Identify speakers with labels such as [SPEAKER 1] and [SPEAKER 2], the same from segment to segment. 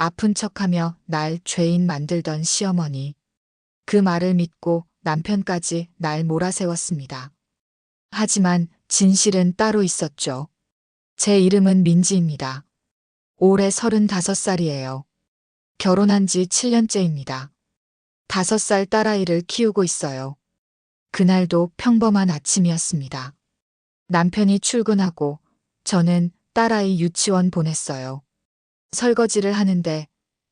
[SPEAKER 1] 아픈 척하며 날 죄인 만들던 시어머니. 그 말을 믿고 남편까지 날 몰아세웠습니다. 하지만 진실은 따로 있었죠. 제 이름은 민지입니다. 올해 35살이에요. 결혼한 지 7년째입니다. 5살 딸아이를 키우고 있어요. 그날도 평범한 아침이었습니다. 남편이 출근하고 저는 딸아이 유치원 보냈어요. 설거지를 하는데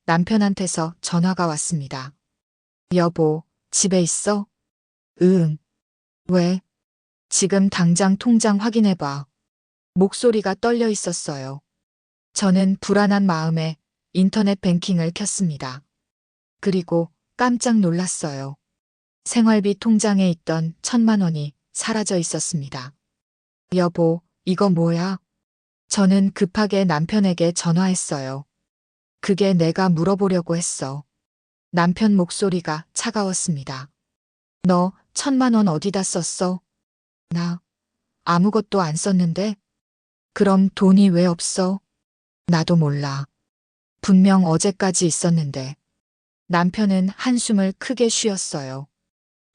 [SPEAKER 1] 남편한테서 전화가 왔습니다. 여보, 집에 있어? 응. 왜? 지금 당장 통장 확인해봐. 목소리가 떨려 있었어요. 저는 불안한 마음에 인터넷 뱅킹을 켰습니다. 그리고 깜짝 놀랐어요. 생활비 통장에 있던 1,000만 원이 사라져 있었습니다. 여보, 이거 뭐야? 저는 급하게 남편에게 전화했어요. 그게 내가 물어보려고 했어. 남편 목소리가 차가웠습니다. 너 1,000만 원 어디다 썼어? 나 아무것도 안 썼는데? 그럼 돈이 왜 없어? 나도 몰라. 분명 어제까지 있었는데. 남편은 한숨을 크게 쉬었어요.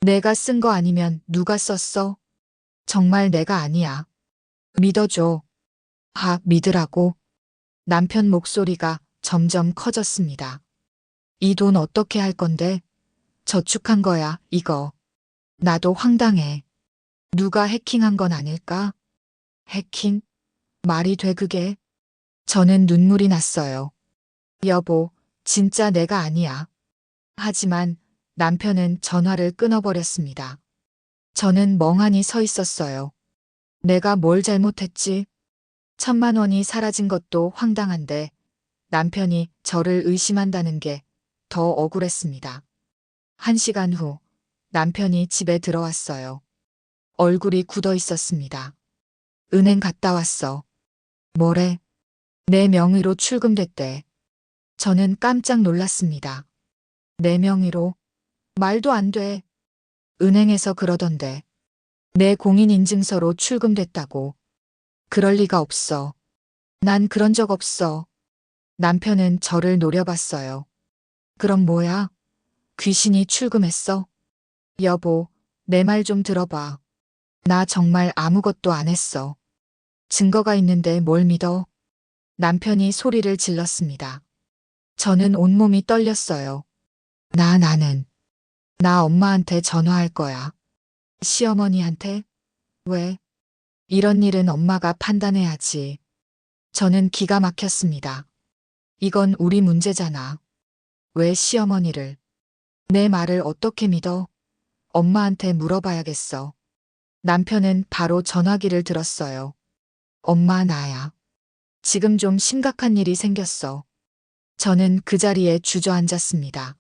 [SPEAKER 1] 내가 쓴 거 아니면 누가 썼어? 정말 내가 아니야. 믿어줘. 믿으라고. 남편 목소리가 점점 커졌습니다. 이 돈 어떻게 할 건데? 저축한 거야, 이거. 나도 황당해. 누가 해킹한 건 아닐까? 해킹? 말이 돼 그게? 저는 눈물이 났어요. 여보, 진짜 내가 아니야. 하지만 남편은 전화를 끊어버렸습니다. 저는 멍하니 서 있었어요. 내가 뭘 잘못했지? 1,000만 원이 사라진 것도 황당한데 남편이 저를 의심한다는 게 더 억울했습니다. 1시간 후 남편이 집에 들어왔어요. 얼굴이 굳어 있었습니다. 은행 갔다 왔어. 뭐래? 내 명의로 출금됐대. 저는 깜짝 놀랐습니다. 내 명의로? 말도 안 돼. 은행에서 그러던데. 내 공인인증서로 출금됐다고. 그럴 리가 없어. 난 그런 적 없어. 남편은 저를 노려봤어요. 그럼 뭐야? 귀신이 출금했어? 여보, 내 말 좀 들어봐. 나 정말 아무것도 안 했어. 증거가 있는데 뭘 믿어? 남편이 소리를 질렀습니다. 저는 온몸이 떨렸어요. 나 엄마한테 전화할 거야. 시어머니한테? 왜? 이런 일은 엄마가 판단해야지. 저는 기가 막혔습니다. 이건 우리 문제잖아. 왜 시어머니를? 내 말을 어떻게 믿어? 엄마한테 물어봐야겠어. 남편은 바로 전화기를 들었어요. 엄마 나야. 지금 좀 심각한 일이 생겼어. 저는 그 자리에 주저앉았습니다.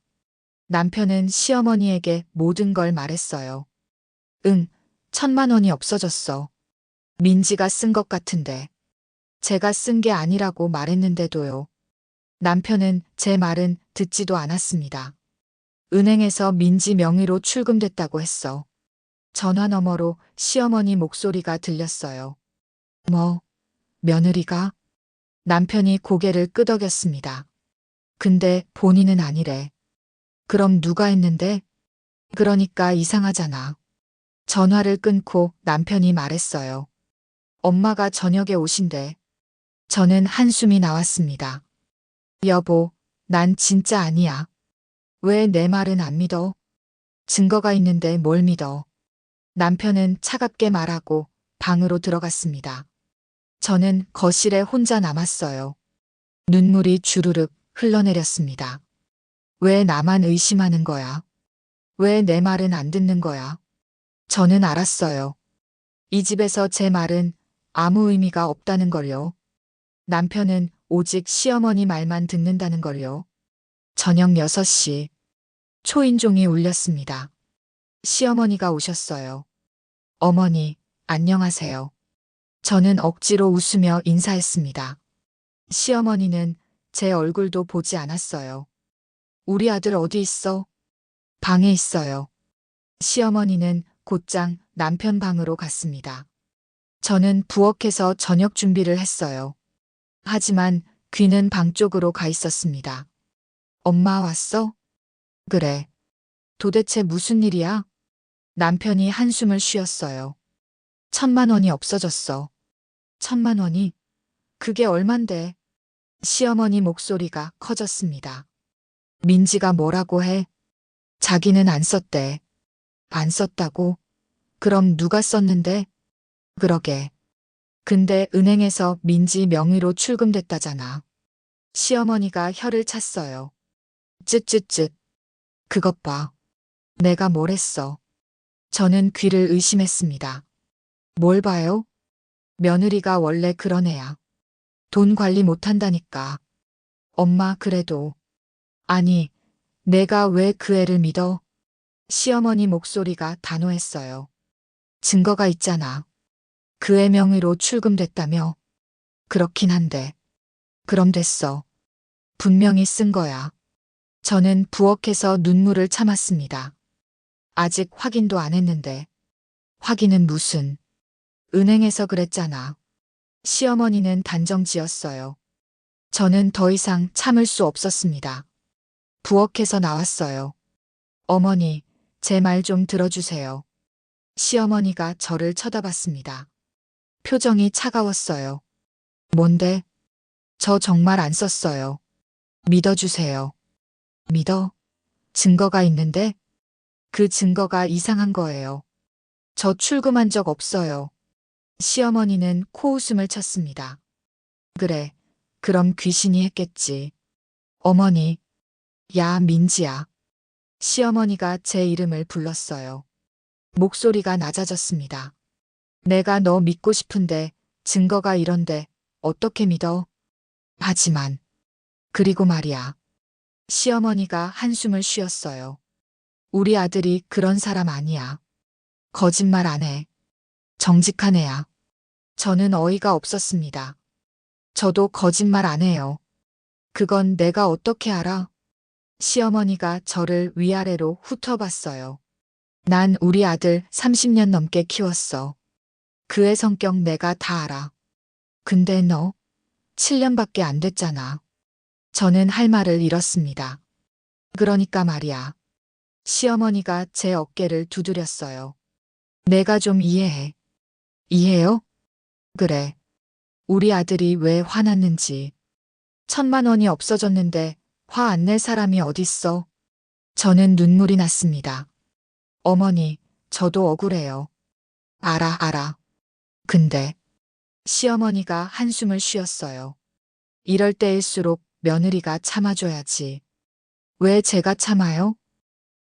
[SPEAKER 1] 남편은 시어머니에게 모든 걸 말했어요. 응, 1,000만 원이 없어졌어. 민지가 쓴 것 같은데. 제가 쓴 게 아니라고 말했는데도요. 남편은 제 말은 듣지도 않았습니다. 은행에서 민지 명의로 출금됐다고 했어. 전화 너머로 시어머니 목소리가 들렸어요. 뭐, 며느리가? 남편이 고개를 끄덕였습니다. 근데 본인은 아니래. 그럼 누가 했는데? 그러니까 이상하잖아. 전화를 끊고 남편이 말했어요. 엄마가 저녁에 오신대. 저는 한숨이 나왔습니다. 여보, 난 진짜 아니야. 왜 내 말은 안 믿어? 증거가 있는데 뭘 믿어? 남편은 차갑게 말하고 방으로 들어갔습니다. 저는 거실에 혼자 남았어요. 눈물이 주르륵 흘러내렸습니다. 왜 나만 의심하는 거야? 왜 내 말은 안 듣는 거야? 저는 알았어요. 이 집에서 제 말은 아무 의미가 없다는 걸요. 남편은 오직 시어머니 말만 듣는다는 걸요. 저녁 6시 초인종이 울렸습니다. 시어머니가 오셨어요. 어머니, 안녕하세요. 저는 억지로 웃으며 인사했습니다. 시어머니는 제 얼굴도 보지 않았어요. 우리 아들 어디 있어? 방에 있어요. 시어머니는 곧장 남편 방으로 갔습니다. 저는 부엌에서 저녁 준비를 했어요. 하지만 귀는 방 쪽으로 가 있었습니다. 엄마 왔어? 그래. 도대체 무슨 일이야? 남편이 한숨을 쉬었어요. 1,000만 원이 없어졌어. 1,000만 원이? 그게 얼만데? 시어머니 목소리가 커졌습니다. 민지가 뭐라고 해? 자기는 안 썼대. 안 썼다고? 그럼 누가 썼는데? 그러게. 근데 은행에서 민지 명의로 출금됐다잖아. 시어머니가 혀를 찼어요. 쯧쯧쯧. 그것 봐. 내가 뭘 했어. 저는 귀를 의심했습니다. 뭘 봐요? 며느리가 원래 그런 애야. 돈 관리 못한다니까. 엄마 그래도. 아니, 내가 왜 그 애를 믿어? 시어머니 목소리가 단호했어요. 증거가 있잖아. 그 애 명의로 출금됐다며. 그렇긴 한데. 그럼 됐어. 분명히 쓴 거야. 저는 부엌에서 눈물을 참았습니다. 아직 확인도 안 했는데. 확인은 무슨. 은행에서 그랬잖아. 시어머니는 단정 지었어요. 저는 더 이상 참을 수 없었습니다. 부엌에서 나왔어요. 어머니, 제 말 좀 들어주세요. 시어머니가 저를 쳐다봤습니다. 표정이 차가웠어요. 뭔데? 저 정말 안 썼어요. 믿어주세요. 믿어? 증거가 있는데? 그 증거가 이상한 거예요. 저 출금한 적 없어요. 시어머니는 코웃음을 쳤습니다. 그래, 그럼 귀신이 했겠지. 어머니, 야, 민지야. 시어머니가 제 이름을 불렀어요. 목소리가 낮아졌습니다. 내가 너 믿고 싶은데 증거가 이런데 어떻게 믿어? 하지만, 그리고 말이야. 시어머니가 한숨을 쉬었어요. 우리 아들이 그런 사람 아니야. 거짓말 안 해. 정직한 애야. 저는 어이가 없었습니다. 저도 거짓말 안 해요. 그건 내가 어떻게 알아? 시어머니가 저를 위아래로 훑어봤어요. 난 우리 아들 30년 넘게 키웠어. 그의 성격 내가 다 알아. 근데 너 7년밖에 안 됐잖아. 저는 할 말을 잃었습니다. 그러니까 말이야. 시어머니가 제 어깨를 두드렸어요. 내가 좀 이해해. 이해요? 그래. 우리 아들이 왜 화났는지. 1,000만 원이 없어졌는데 화 안 낼 사람이 어딨어? 저는 눈물이 났습니다. 어머니, 저도 억울해요. 알아. 근데 시어머니가 한숨을 쉬었어요. 이럴 때일수록 며느리가 참아줘야지. 왜 제가 참아요?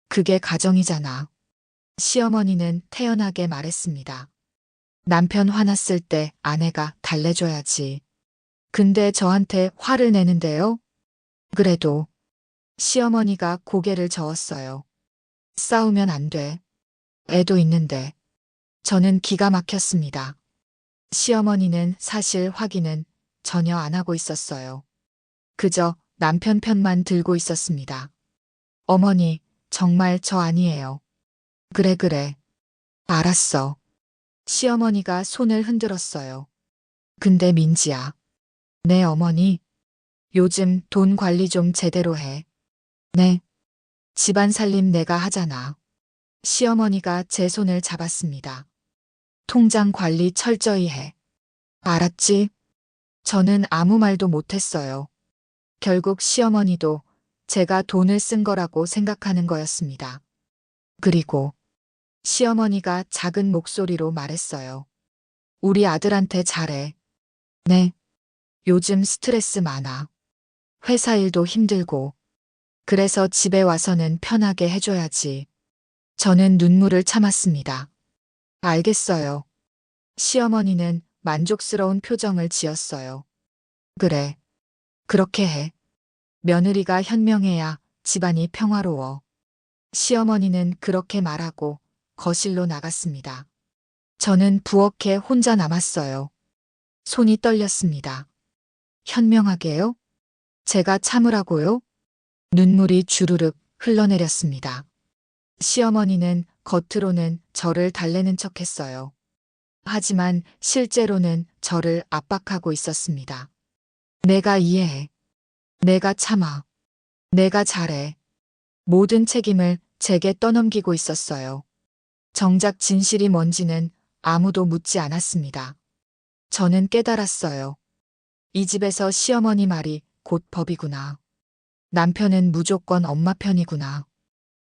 [SPEAKER 1] 그게 가정이잖아. 시어머니는 태연하게 말했습니다. 남편 화났을 때 아내가 달래줘야지. 근데 저한테 화를 내는데요? 그래도 시어머니가 고개를 저었어요. 싸우면 안 돼. 애도 있는데. 저는 기가 막혔습니다. 시어머니는 사실 확인은 전혀 안 하고 있었어요. 그저 남편 편만 들고 있었습니다. 어머니, 정말 저 아니에요. 그래. 알았어. 시어머니가 손을 흔들었어요. 근데 민지야. 네, 어머니. 요즘 돈 관리 좀 제대로 해. 네. 집안 살림 내가 하잖아. 시어머니가 제 손을 잡았습니다. 통장 관리 철저히 해. 알았지? 저는 아무 말도 못했어요. 결국 시어머니도 제가 돈을 쓴 거라고 생각하는 거였습니다. 그리고 시어머니가 작은 목소리로 말했어요. 우리 아들한테 잘해. 네. 요즘 스트레스 많아. 회사 일도 힘들고. 그래서 집에 와서는 편하게 해줘야지. 저는 눈물을 참았습니다. 알겠어요. 시어머니는 만족스러운 표정을 지었어요. 그래. 그렇게 해. 며느리가 현명해야 집안이 평화로워. 시어머니는 그렇게 말하고 거실로 나갔습니다. 저는 부엌에 혼자 남았어요. 손이 떨렸습니다. 현명하게요? 제가 참으라고요? 눈물이 주르륵 흘러내렸습니다. 시어머니는 겉으로는 저를 달래는 척했어요. 하지만 실제로는 저를 압박하고 있었습니다. 내가 이해해. 내가 참아. 내가 잘해. 모든 책임을 제게 떠넘기고 있었어요. 정작 진실이 뭔지는 아무도 묻지 않았습니다. 저는 깨달았어요. 이 집에서 시어머니 말이 곧 법이구나. 남편은 무조건 엄마 편이구나.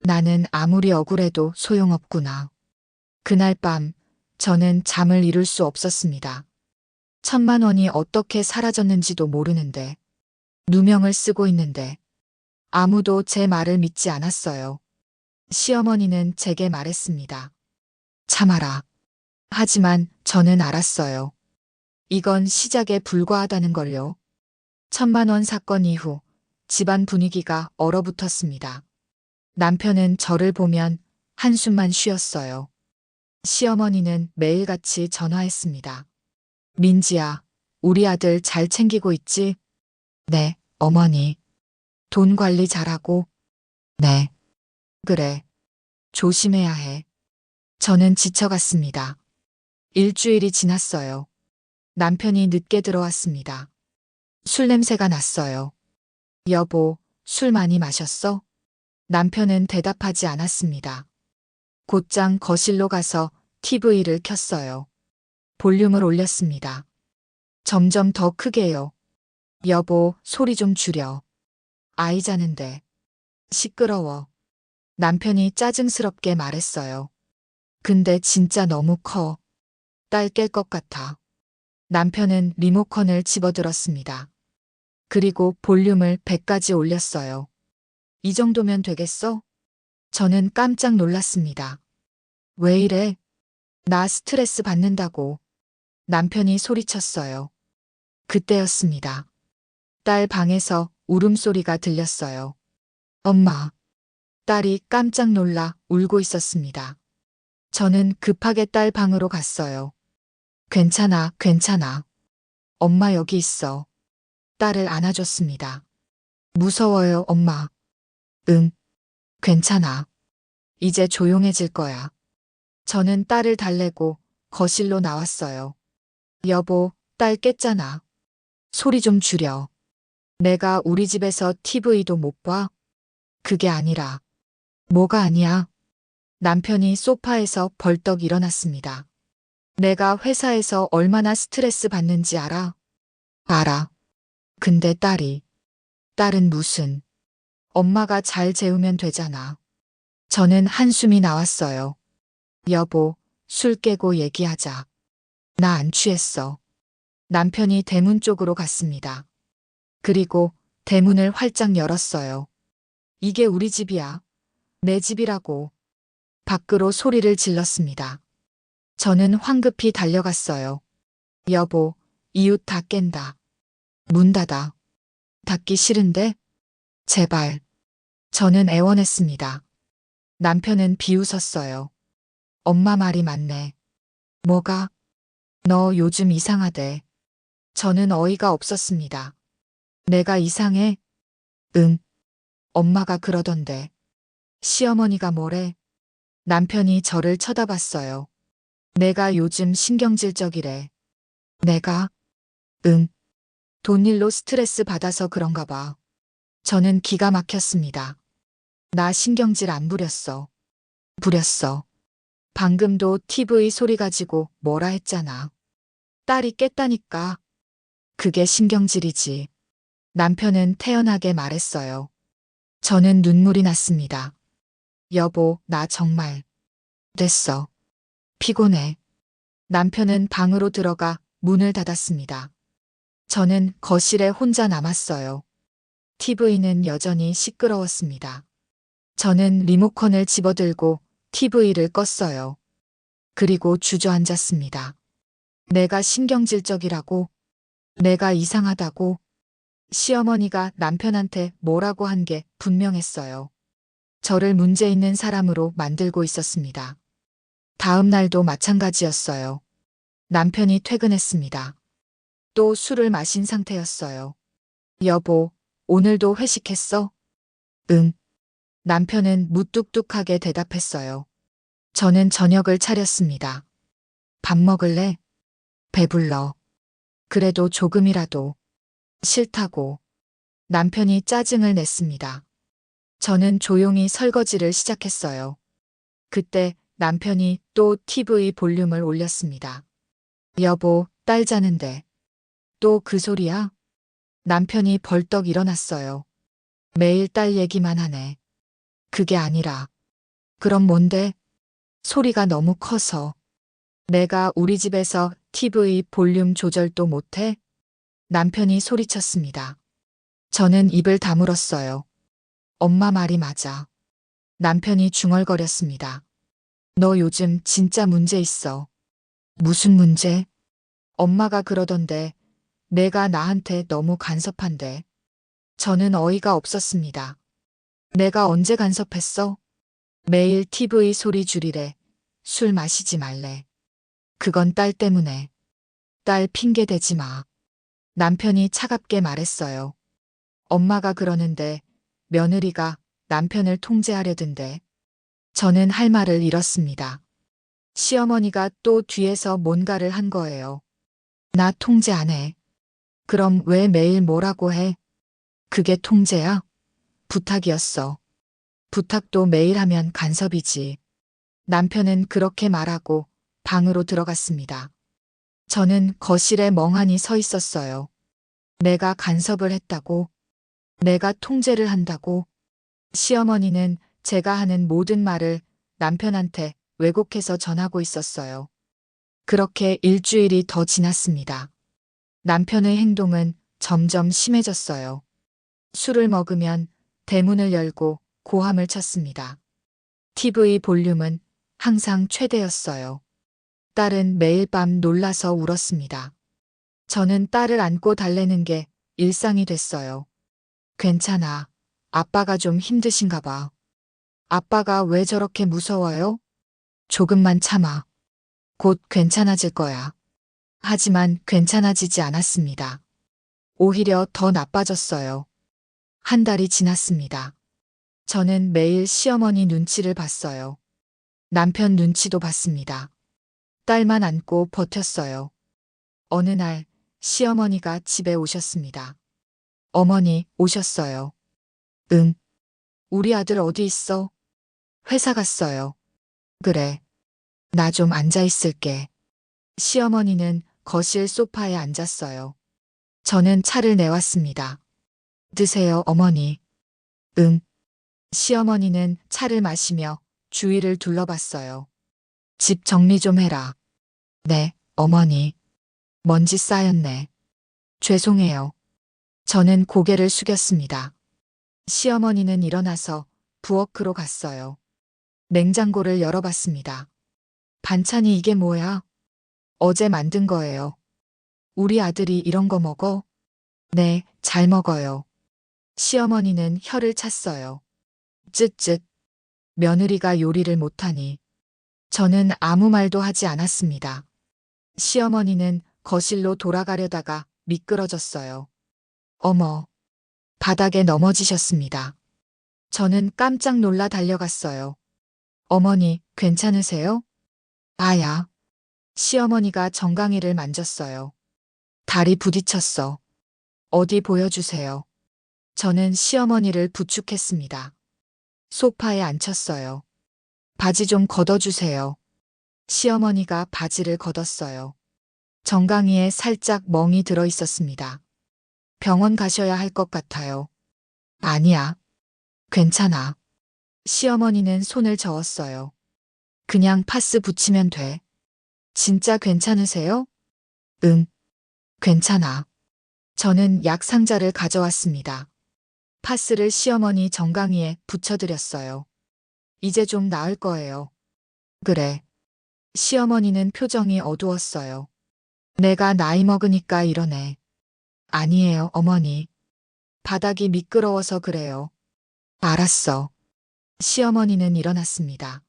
[SPEAKER 1] 나는 아무리 억울해도 소용없구나. 그날 밤 저는 잠을 이룰 수 없었습니다. 1,000만 원이 어떻게 사라졌는지도 모르는데, 누명을 쓰고 있는데 아무도 제 말을 믿지 않았어요. 시어머니는 제게 말했습니다. 참아라. 하지만 저는 알았어요. 이건 시작에 불과하다는 걸요. 1,000만 원 사건 이후 집안 분위기가 얼어붙었습니다. 남편은 저를 보면 한숨만 쉬었어요. 시어머니는 매일같이 전화했습니다. 민지야, 우리 아들 잘 챙기고 있지? 네, 어머니. 돈 관리 잘하고? 네. 그래. 조심해야 해. 저는 지쳐갔습니다. 일주일이 지났어요. 남편이 늦게 들어왔습니다. 술 냄새가 났어요. 여보, 술 많이 마셨어? 남편은 대답하지 않았습니다. 곧장 거실로 가서 TV를 켰어요. 볼륨을 올렸습니다. 점점 더 크게요. 여보, 소리 좀 줄여. 아이 자는데. 시끄러워. 남편이 짜증스럽게 말했어요. 근데 진짜 너무 커. 딸 깰 것 같아. 남편은 리모컨을 집어들었습니다. 그리고 볼륨을 100까지 올렸어요. 이 정도면 되겠어? 저는 깜짝 놀랐습니다. 왜 이래? 나 스트레스 받는다고. 남편이 소리쳤어요. 그때였습니다. 딸 방에서 울음소리가 들렸어요. 엄마. 딸이 깜짝 놀라 울고 있었습니다. 저는 급하게 딸 방으로 갔어요. 괜찮아, 괜찮아. 엄마 여기 있어. 딸을 안아줬습니다. 무서워요, 엄마. 응, 괜찮아. 이제 조용해질 거야. 저는 딸을 달래고 거실로 나왔어요. 여보, 딸 깼잖아. 소리 좀 줄여. 내가 우리 집에서 TV도 못 봐? 그게 아니라. 뭐가 아니야? 남편이 소파에서 벌떡 일어났습니다. 내가 회사에서 얼마나 스트레스 받는지 알아? 알아. 근데 딸은 무슨. 엄마가 잘 재우면 되잖아. 저는 한숨이 나왔어요. 여보, 술 깨고 얘기하자. 나 안 취했어. 남편이 대문 쪽으로 갔습니다. 그리고 대문을 활짝 열었어요. 이게 우리 집이야. 내 집이라고. 밖으로 소리를 질렀습니다. 저는 황급히 달려갔어요. 여보, 이웃 다 깬다. 문 닫아. 닫기 싫은데? 제발. 저는 애원했습니다. 남편은 비웃었어요. 엄마 말이 맞네. 뭐가? 너 요즘 이상하대. 저는 어이가 없었습니다. 내가 이상해? 응. 엄마가 그러던데. 시어머니가 뭐래? 남편이 저를 쳐다봤어요. 내가 요즘 신경질적이래. 내가? 응. 돈 일로 스트레스 받아서 그런가 봐. 저는 기가 막혔습니다. 나 신경질 안 부렸어. 부렸어. 방금도 TV 소리 가지고 뭐라 했잖아. 딸이 깼다니까. 그게 신경질이지. 남편은 태연하게 말했어요. 저는 눈물이 났습니다. 여보, 나 정말. 됐어. 피곤해. 남편은 방으로 들어가 문을 닫았습니다. 저는 거실에 혼자 남았어요. TV는 여전히 시끄러웠습니다. 저는 리모컨을 집어들고 TV를 껐어요. 그리고 주저앉았습니다. 내가 신경질적이라고? 내가 이상하다고? 시어머니가 남편한테 뭐라고 한 게 분명했어요. 저를 문제 있는 사람으로 만들고 있었습니다. 다음 날도 마찬가지였어요. 남편이 퇴근했습니다. 또 술을 마신 상태였어요. 여보, 오늘도 회식했어? 응. 남편은 무뚝뚝하게 대답했어요. 저는 저녁을 차렸습니다. 밥 먹을래? 배불러. 그래도 조금이라도. 싫다고. 남편이 짜증을 냈습니다. 저는 조용히 설거지를 시작했어요. 그때 남편이 또 TV 볼륨을 올렸습니다. 여보, 딸 자는데. 또 그 소리야? 남편이 벌떡 일어났어요. 매일 딸 얘기만 하네. 그게 아니라. 그럼 뭔데? 소리가 너무 커서. 내가 우리 집에서 TV 볼륨 조절도 못해? 남편이 소리쳤습니다. 저는 입을 다물었어요. 엄마 말이 맞아. 남편이 중얼거렸습니다. 너 요즘 진짜 문제 있어. 무슨 문제? 엄마가 그러던데 내가 나한테 너무 간섭한대. 저는 어이가 없었습니다. 내가 언제 간섭했어? 매일 TV 소리 줄이래. 술 마시지 말래. 그건 딸 때문에. 딸 핑계 대지 마. 남편이 차갑게 말했어요. 엄마가 그러는데 며느리가 남편을 통제하려던데. 저는 할 말을 잃었습니다. 시어머니가 또 뒤에서 뭔가를 한 거예요. 나 통제 안 해. 그럼 왜 매일 뭐라고 해? 그게 통제야? 부탁이었어. 부탁도 매일 하면 간섭이지. 남편은 그렇게 말하고 방으로 들어갔습니다. 저는 거실에 멍하니 서 있었어요. 내가 간섭을 했다고? 내가 통제를 한다고? 시어머니는 제가 하는 모든 말을 남편한테 왜곡해서 전하고 있었어요. 그렇게 일주일이 더 지났습니다. 남편의 행동은 점점 심해졌어요. 술을 먹으면 대문을 열고 고함을 쳤습니다. TV 볼륨은 항상 최대였어요. 딸은 매일 밤 놀라서 울었습니다. 저는 딸을 안고 달래는 게 일상이 됐어요. 괜찮아. 아빠가 좀 힘드신가 봐. 아빠가 왜 저렇게 무서워요? 조금만 참아. 곧 괜찮아질 거야. 하지만 괜찮아지지 않았습니다. 오히려 더 나빠졌어요. 한 달이 지났습니다. 저는 매일 시어머니 눈치를 봤어요. 남편 눈치도 봤습니다. 딸만 안고 버텼어요. 어느 날 시어머니가 집에 오셨습니다. 어머니 오셨어요. 응. 우리 아들 어디 있어? 회사 갔어요. 그래. 나 좀 앉아 있을게. 시어머니는 거실 소파에 앉았어요. 저는 차를 내왔습니다. 드세요, 어머니. 응. 시어머니는 차를 마시며 주위를 둘러봤어요. 집 정리 좀 해라. 네, 어머니. 먼지 쌓였네. 죄송해요. 저는 고개를 숙였습니다. 시어머니는 일어나서 부엌으로 갔어요. 냉장고를 열어봤습니다. 반찬이 이게 뭐야? 어제 만든 거예요. 우리 아들이 이런 거 먹어? 네, 잘 먹어요. 시어머니는 혀를 찼어요. 쯧쯧. 며느리가 요리를 못하니. 저는 아무 말도 하지 않았습니다. 시어머니는 거실로 돌아가려다가 미끄러졌어요. 어머. 바닥에 넘어지셨습니다. 저는 깜짝 놀라 달려갔어요. 어머니, 괜찮으세요? 아야. 시어머니가 정강이를 만졌어요. 다리 부딪혔어. 어디 보여주세요. 저는 시어머니를 부축했습니다. 소파에 앉혔어요. 바지 좀 걷어주세요. 시어머니가 바지를 걷었어요. 정강이에 살짝 멍이 들어 있었습니다. 병원 가셔야 할 것 같아요. 아니야. 괜찮아. 시어머니는 손을 저었어요. 그냥 파스 붙이면 돼. 진짜 괜찮으세요? 응. 괜찮아. 저는 약 상자를 가져왔습니다. 파스를 시어머니 정강이에 붙여드렸어요. 이제 좀 나을 거예요. 그래. 시어머니는 표정이 어두웠어요. 내가 나이 먹으니까 이러네. 아니에요, 어머니. 바닥이 미끄러워서 그래요. 알았어. 시어머니는 일어났습니다.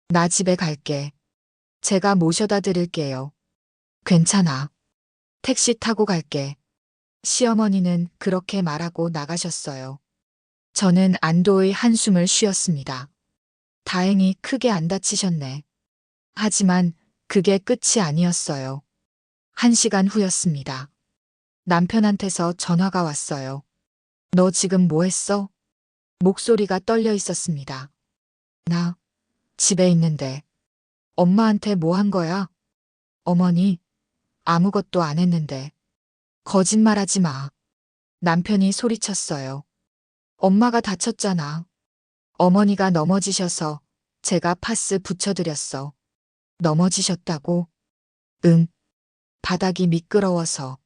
[SPEAKER 1] 나 집에 갈게. 제가 모셔다 드릴게요. 괜찮아. 택시 타고 갈게. 시어머니는 그렇게 말하고 나가셨어요. 저는 안도의 한숨을 쉬었습니다. 다행히 크게 안 다치셨네. 하지만 그게 끝이 아니었어요. 1시간 후였습니다. 남편한테서 전화가 왔어요. 너 지금 뭐 했어? 목소리가 떨려 있었습니다. 나 집에 있는데. 엄마한테 뭐 한 거야? 어머니, 아무것도 안 했는데. 거짓말하지 마. 남편이 소리쳤어요. 엄마가 다쳤잖아. 어머니가 넘어지셔서 제가 파스 붙여드렸어. 넘어지셨다고? 응. 바닥이 미끄러워서.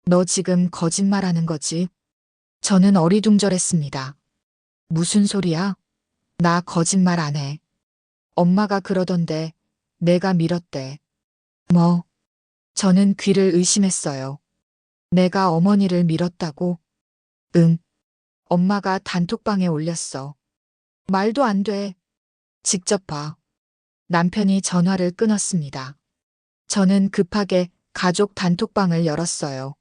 [SPEAKER 1] 너 지금 거짓말하는 거지? 저는 어리둥절했습니다. 무슨 소리야? 나 거짓말 안 해. 엄마가 그러던데 내가 밀었대. 뭐? 저는 귀를 의심했어요. 내가 어머니를 밀었다고? 응. 엄마가 단톡방에 올렸어. 말도 안 돼. 직접 봐. 남편이 전화를 끊었습니다. 저는 급하게 가족 단톡방을 열었어요.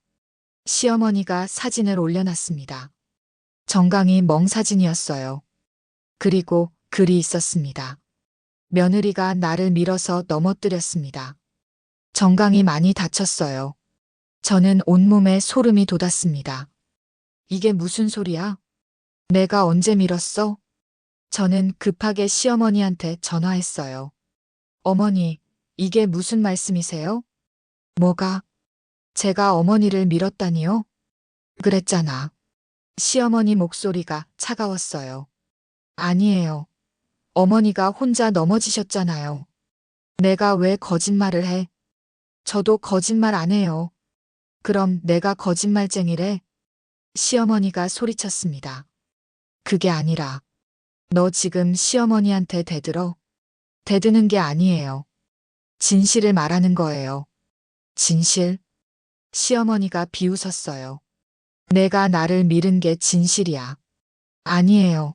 [SPEAKER 1] 시어머니가 사진을 올려놨습니다. 정강이 멍사진이었어요. 그리고 글이 있었습니다. 며느리가 나를 밀어서 넘어뜨렸습니다. 정강이 많이 다쳤어요. 저는 온몸에 소름이 돋았습니다. 이게 무슨 소리야? 내가 언제 밀었어? 저는 급하게 시어머니한테 전화했어요. 어머니, 이게 무슨 말씀이세요? 뭐가? 제가 어머니를 밀었다니요? 그랬잖아. 시어머니 목소리가 차가웠어요. 아니에요. 어머니가 혼자 넘어지셨잖아요. 내가 왜 거짓말을 해? 저도 거짓말 안 해요. 그럼 내가 거짓말쟁이래? 시어머니가 소리쳤습니다. 그게 아니라, 너 지금 시어머니한테 대들어? 대드는 게 아니에요. 진실을 말하는 거예요. 진실? 시어머니가 비웃었어요. 내가 나를 밀은 게 진실이야. 아니에요.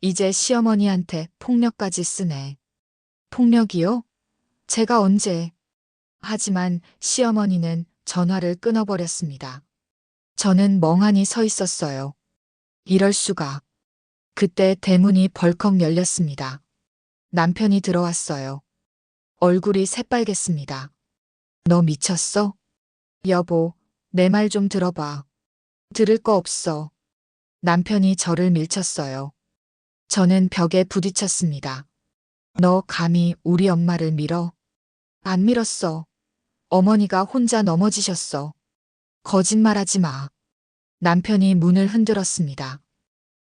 [SPEAKER 1] 이제 시어머니한테 폭력까지 쓰네. 폭력이요? 제가 언제? 하지만 시어머니는 전화를 끊어버렸습니다. 저는 멍하니 서 있었어요. 이럴 수가. 그때 대문이 벌컥 열렸습니다. 남편이 들어왔어요. 얼굴이 새빨갰습니다. 너 미쳤어? 여보, 내 말 좀 들어봐. 들을 거 없어. 남편이 저를 밀쳤어요. 저는 벽에 부딪혔습니다. 너 감히 우리 엄마를 밀어? 안 밀었어. 어머니가 혼자 넘어지셨어. 거짓말하지 마. 남편이 문을 흔들었습니다.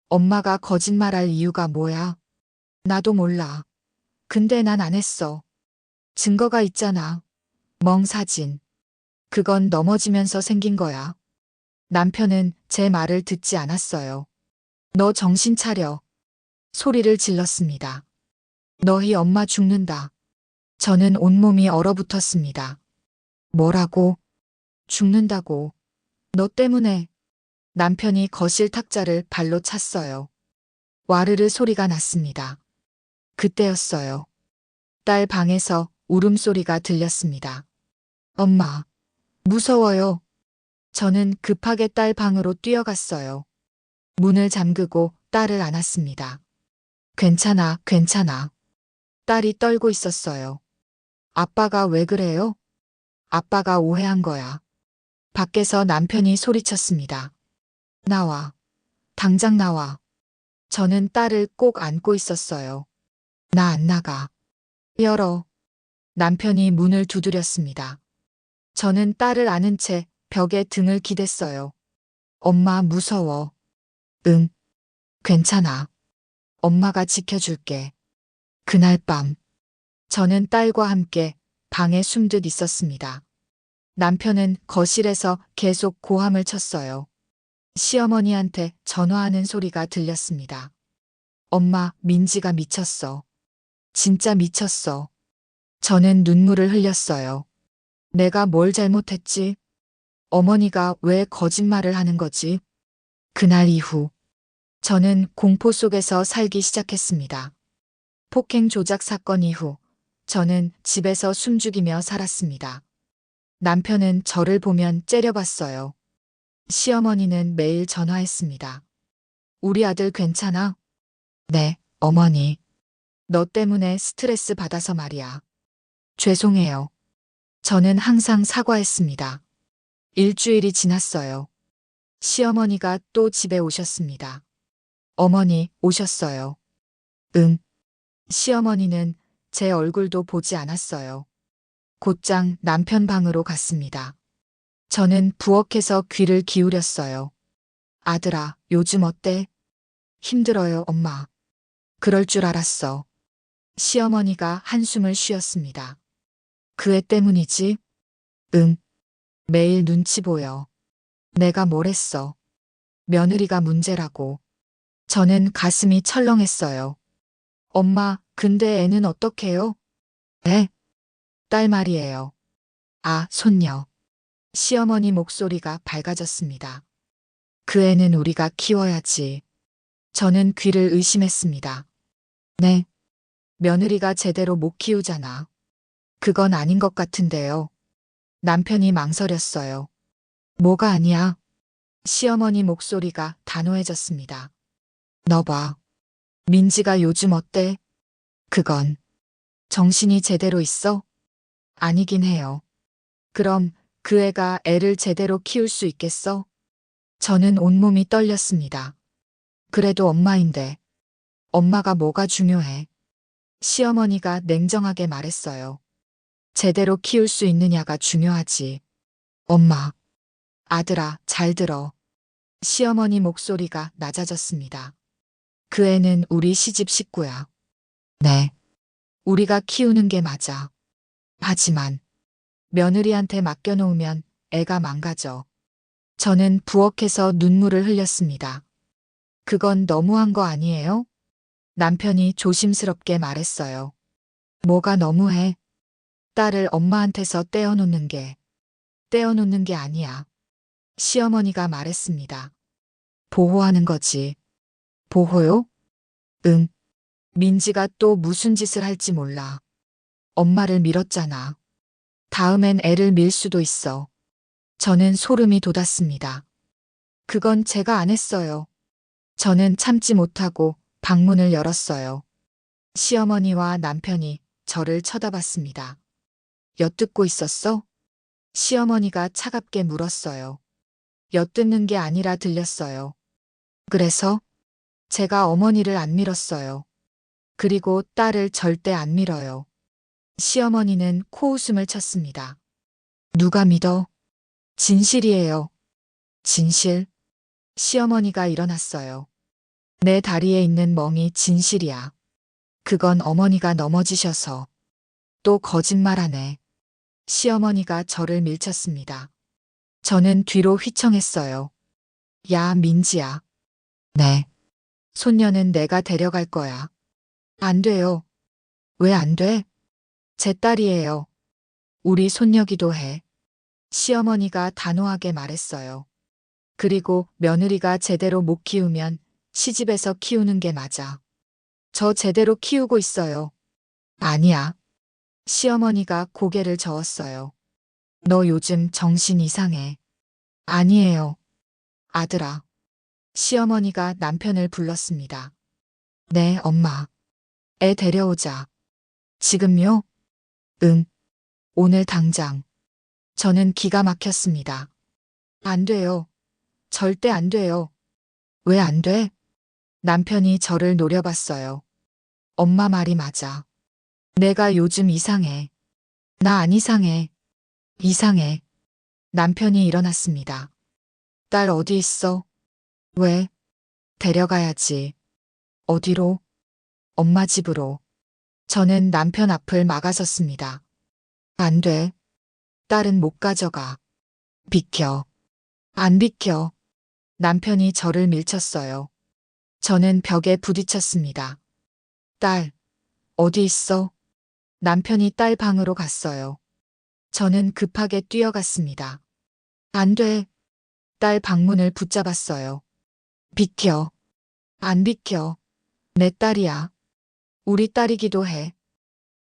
[SPEAKER 1] 엄마가 거짓말할 이유가 뭐야? 나도 몰라. 근데 난 안 했어. 증거가 있잖아. 멍사진. 그건 넘어지면서 생긴 거야. 남편은 제 말을 듣지 않았어요. 너 정신 차려. 소리를 질렀습니다. 너희 엄마 죽는다. 저는 온몸이 얼어붙었습니다. 뭐라고? 죽는다고. 너 때문에. 남편이 거실 탁자를 발로 찼어요. 와르르 소리가 났습니다. 그때였어요. 딸 방에서 울음소리가 들렸습니다. 엄마, 무서워요. 저는 급하게 딸 방으로 뛰어갔어요. 문을 잠그고 딸을 안았습니다. 괜찮아, 괜찮아. 딸이 떨고 있었어요. 아빠가 왜 그래요? 아빠가 오해한 거야. 밖에서 남편이 소리쳤습니다. 나와. 당장 나와. 저는 딸을 꼭 안고 있었어요. 나 안 나가. 열어. 남편이 문을 두드렸습니다. 저는 딸을 안은 채 벽에 등을 기댔어요. 엄마 무서워. 응. 괜찮아. 엄마가 지켜줄게. 그날 밤, 저는 딸과 함께 방에 숨듯 있었습니다. 남편은 거실에서 계속 고함을 쳤어요. 시어머니한테 전화하는 소리가 들렸습니다. 엄마, 민지가 미쳤어. 진짜 미쳤어. 저는 눈물을 흘렸어요. 내가 뭘 잘못했지? 어머니가 왜 거짓말을 하는 거지? 그날 이후, 저는 공포 속에서 살기 시작했습니다. 폭행 조작 사건 이후, 저는 집에서 숨죽이며 살았습니다. 남편은 저를 보면 째려봤어요. 시어머니는 매일 전화했습니다. 우리 아들 괜찮아? 네, 어머니. 너 때문에 스트레스 받아서 말이야. 죄송해요. 저는 항상 사과했습니다. 일주일이 지났어요. 시어머니가 또 집에 오셨습니다. 어머니, 오셨어요. 응. 시어머니는 제 얼굴도 보지 않았어요. 곧장 남편 방으로 갔습니다. 저는 부엌에서 귀를 기울였어요. 아들아, 요즘 어때? 힘들어요, 엄마. 그럴 줄 알았어. 시어머니가 한숨을 쉬었습니다. 그 애 때문이지? 응. 매일 눈치 보여. 내가 뭘 했어. 며느리가 문제라고. 저는 가슴이 철렁했어요. 엄마, 근데 애는 어떡해요? 애? 딸 말이에요. 아, 손녀. 시어머니 목소리가 밝아졌습니다. 그 애는 우리가 키워야지. 저는 귀를 의심했습니다. 네. 며느리가 제대로 못 키우잖아. 그건 아닌 것 같은데요. 남편이 망설였어요. 뭐가 아니야? 시어머니 목소리가 단호해졌습니다. 너 봐. 민지가 요즘 어때? 그건 정신이 제대로 있어? 아니긴 해요. 그럼 그 애가 애를 제대로 키울 수 있겠어? 저는 온몸이 떨렸습니다. 그래도 엄마인데. 엄마가 뭐가 중요해? 시어머니가 냉정하게 말했어요. 제대로 키울 수 있느냐가 중요하지. 엄마. 아들아, 잘 들어. 시어머니 목소리가 낮아졌습니다. 그 애는 우리 시집 식구야. 네. 우리가 키우는 게 맞아. 하지만 며느리한테 맡겨놓으면 애가 망가져. 저는 부엌에서 눈물을 흘렸습니다. 그건 너무한 거 아니에요? 남편이 조심스럽게 말했어요. 뭐가 너무해? 딸을 엄마한테서 떼어놓는 게 아니야. 시어머니가 말했습니다. 보호하는 거지. 보호요? 응. 민지가 또 무슨 짓을 할지 몰라. 엄마를 밀었잖아. 다음엔 애를 밀 수도 있어. 저는 소름이 돋았습니다. 그건 제가 안 했어요. 저는 참지 못하고 방문을 열었어요. 시어머니와 남편이 저를 쳐다봤습니다. 엿듣고 있었어? 시어머니가 차갑게 물었어요. 엿듣는 게 아니라 들렸어요. 그래서 제가 어머니를 안 밀었어요. 그리고 딸을 절대 안 밀어요. 시어머니는 코웃음을 쳤습니다. 누가 믿어? 진실이에요. 진실? 시어머니가 일어났어요. 내 다리에 있는 멍이 진실이야. 그건 어머니가 넘어지셔서. 또 거짓말하네. 시어머니가 저를 밀쳤습니다. 저는 뒤로 휘청했어요. 야, 민지야. 네. 손녀는 내가 데려갈 거야. 안 돼요. 왜 안 돼? 제 딸이에요. 우리 손녀기도 해. 시어머니가 단호하게 말했어요. 그리고 며느리가 제대로 못 키우면 시집에서 키우는 게 맞아. 저 제대로 키우고 있어요. 아니야. 시어머니가 고개를 저었어요. 너 요즘 정신 이상해. 아니에요. 아들아. 시어머니가 남편을 불렀습니다. 네, 엄마. 애 데려오자. 지금요? 응. 오늘 당장. 저는 기가 막혔습니다. 안 돼요. 절대 안 돼요. 왜 안 돼? 남편이 저를 노려봤어요. 엄마 말이 맞아. 내가 요즘 이상해. 나 안 이상해. 이상해. 남편이 일어났습니다. 딸 어디 있어? 왜? 데려가야지. 어디로? 엄마 집으로. 저는 남편 앞을 막아섰습니다. 안 돼. 딸은 못 가져가. 비켜. 안 비켜. 남편이 저를 밀쳤어요. 저는 벽에 부딪혔습니다. 딸, 어디 있어? 남편이 딸 방으로 갔어요. 저는 급하게 뛰어갔습니다. 안 돼. 딸 방문을 붙잡았어요. 비켜. 안 비켜. 내 딸이야. 우리 딸이기도 해.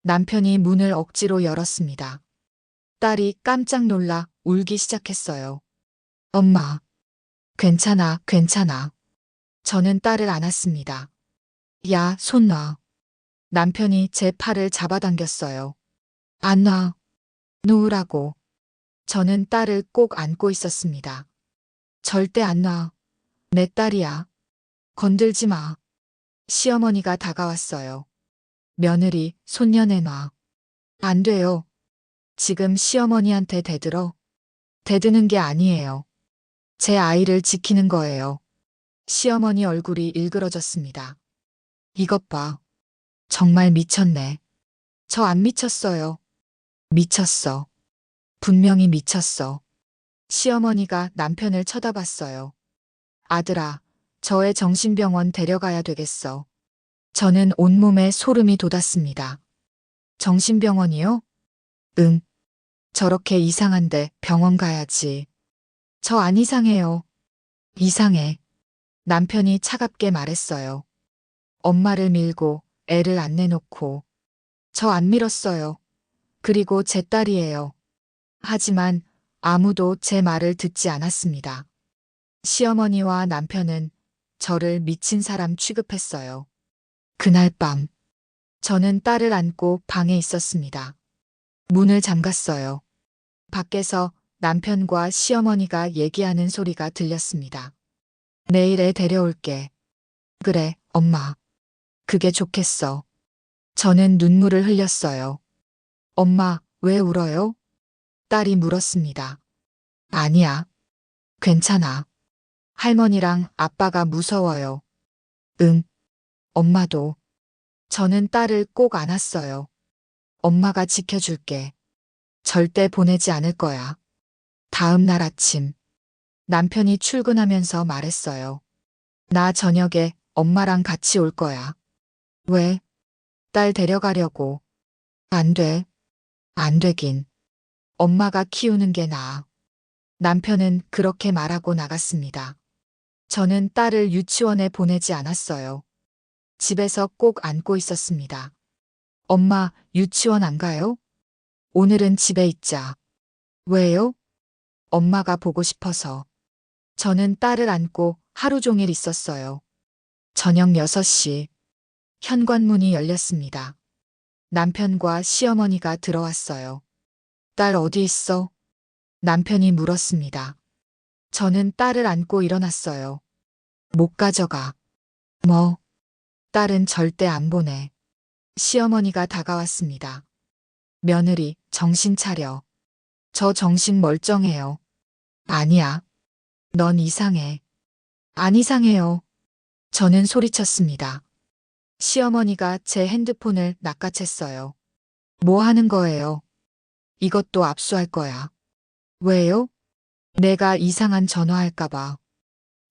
[SPEAKER 1] 남편이 문을 억지로 열었습니다. 딸이 깜짝 놀라 울기 시작했어요. 엄마. 괜찮아, 괜찮아. 저는 딸을 안았습니다. 야, 손 놔. 남편이 제 팔을 잡아당겼어요. 안 놔. 놓으라고. 저는 딸을 꼭 안고 있었습니다. 절대 안 놔. 내 딸이야. 건들지 마. 시어머니가 다가왔어요. 며느리, 손녀 내놔. 안 돼요. 지금 시어머니한테 대들어. 대드는 게 아니에요. 제 아이를 지키는 거예요. 시어머니 얼굴이 일그러졌습니다. 이것 봐. 정말 미쳤네. 저 안 미쳤어요. 미쳤어. 분명히 미쳤어. 시어머니가 남편을 쳐다봤어요. 아들아, 저의 정신병원 데려가야 되겠어. 저는 온몸에 소름이 돋았습니다. 정신병원이요? 응. 저렇게 이상한데 병원 가야지. 저 안 이상해요. 이상해. 남편이 차갑게 말했어요. 엄마를 밀고 애를 안 내놓고. 저 안 밀었어요. 그리고 제 딸이에요. 하지만 아무도 제 말을 듣지 않았습니다. 시어머니와 남편은 저를 미친 사람 취급했어요. 그날 밤, 저는 딸을 안고 방에 있었습니다. 문을 잠갔어요. 밖에서 남편과 시어머니가 얘기하는 소리가 들렸습니다. 내일 애 데려올게. 그래, 엄마. 그게 좋겠어. 저는 눈물을 흘렸어요. 엄마, 왜 울어요? 딸이 물었습니다. 아니야. 괜찮아. 할머니랑 아빠가 무서워요. 응. 엄마도. 저는 딸을 꼭 안았어요. 엄마가 지켜줄게. 절대 보내지 않을 거야. 다음 날 아침, 남편이 출근하면서 말했어요. 나 저녁에 엄마랑 같이 올 거야. 왜? 딸 데려가려고. 안 돼. 안 되긴. 엄마가 키우는 게 나아. 남편은 그렇게 말하고 나갔습니다. 저는 딸을 유치원에 보내지 않았어요. 집에서 꼭 안고 있었습니다. 엄마, 유치원 안 가요? 오늘은 집에 있자. 왜요? 엄마가 보고 싶어서. 저는 딸을 안고 하루 종일 있었어요. 저녁 6시, 현관문이 열렸습니다. 남편과 시어머니가 들어왔어요. 딸 어디 있어? 남편이 물었습니다. 저는 딸을 안고 일어났어요. 못 가져가. 뭐? 딸은 절대 안 보내. 시어머니가 다가왔습니다. 며느리, 정신 차려. 저 정신 멀쩡해요. 아니야. 넌 이상해. 안 이상해요. 저는 소리쳤습니다. 시어머니가 제 핸드폰을 낚아챘어요. 뭐 하는 거예요? 이것도 압수할 거야. 왜요? 내가 이상한 전화할까봐.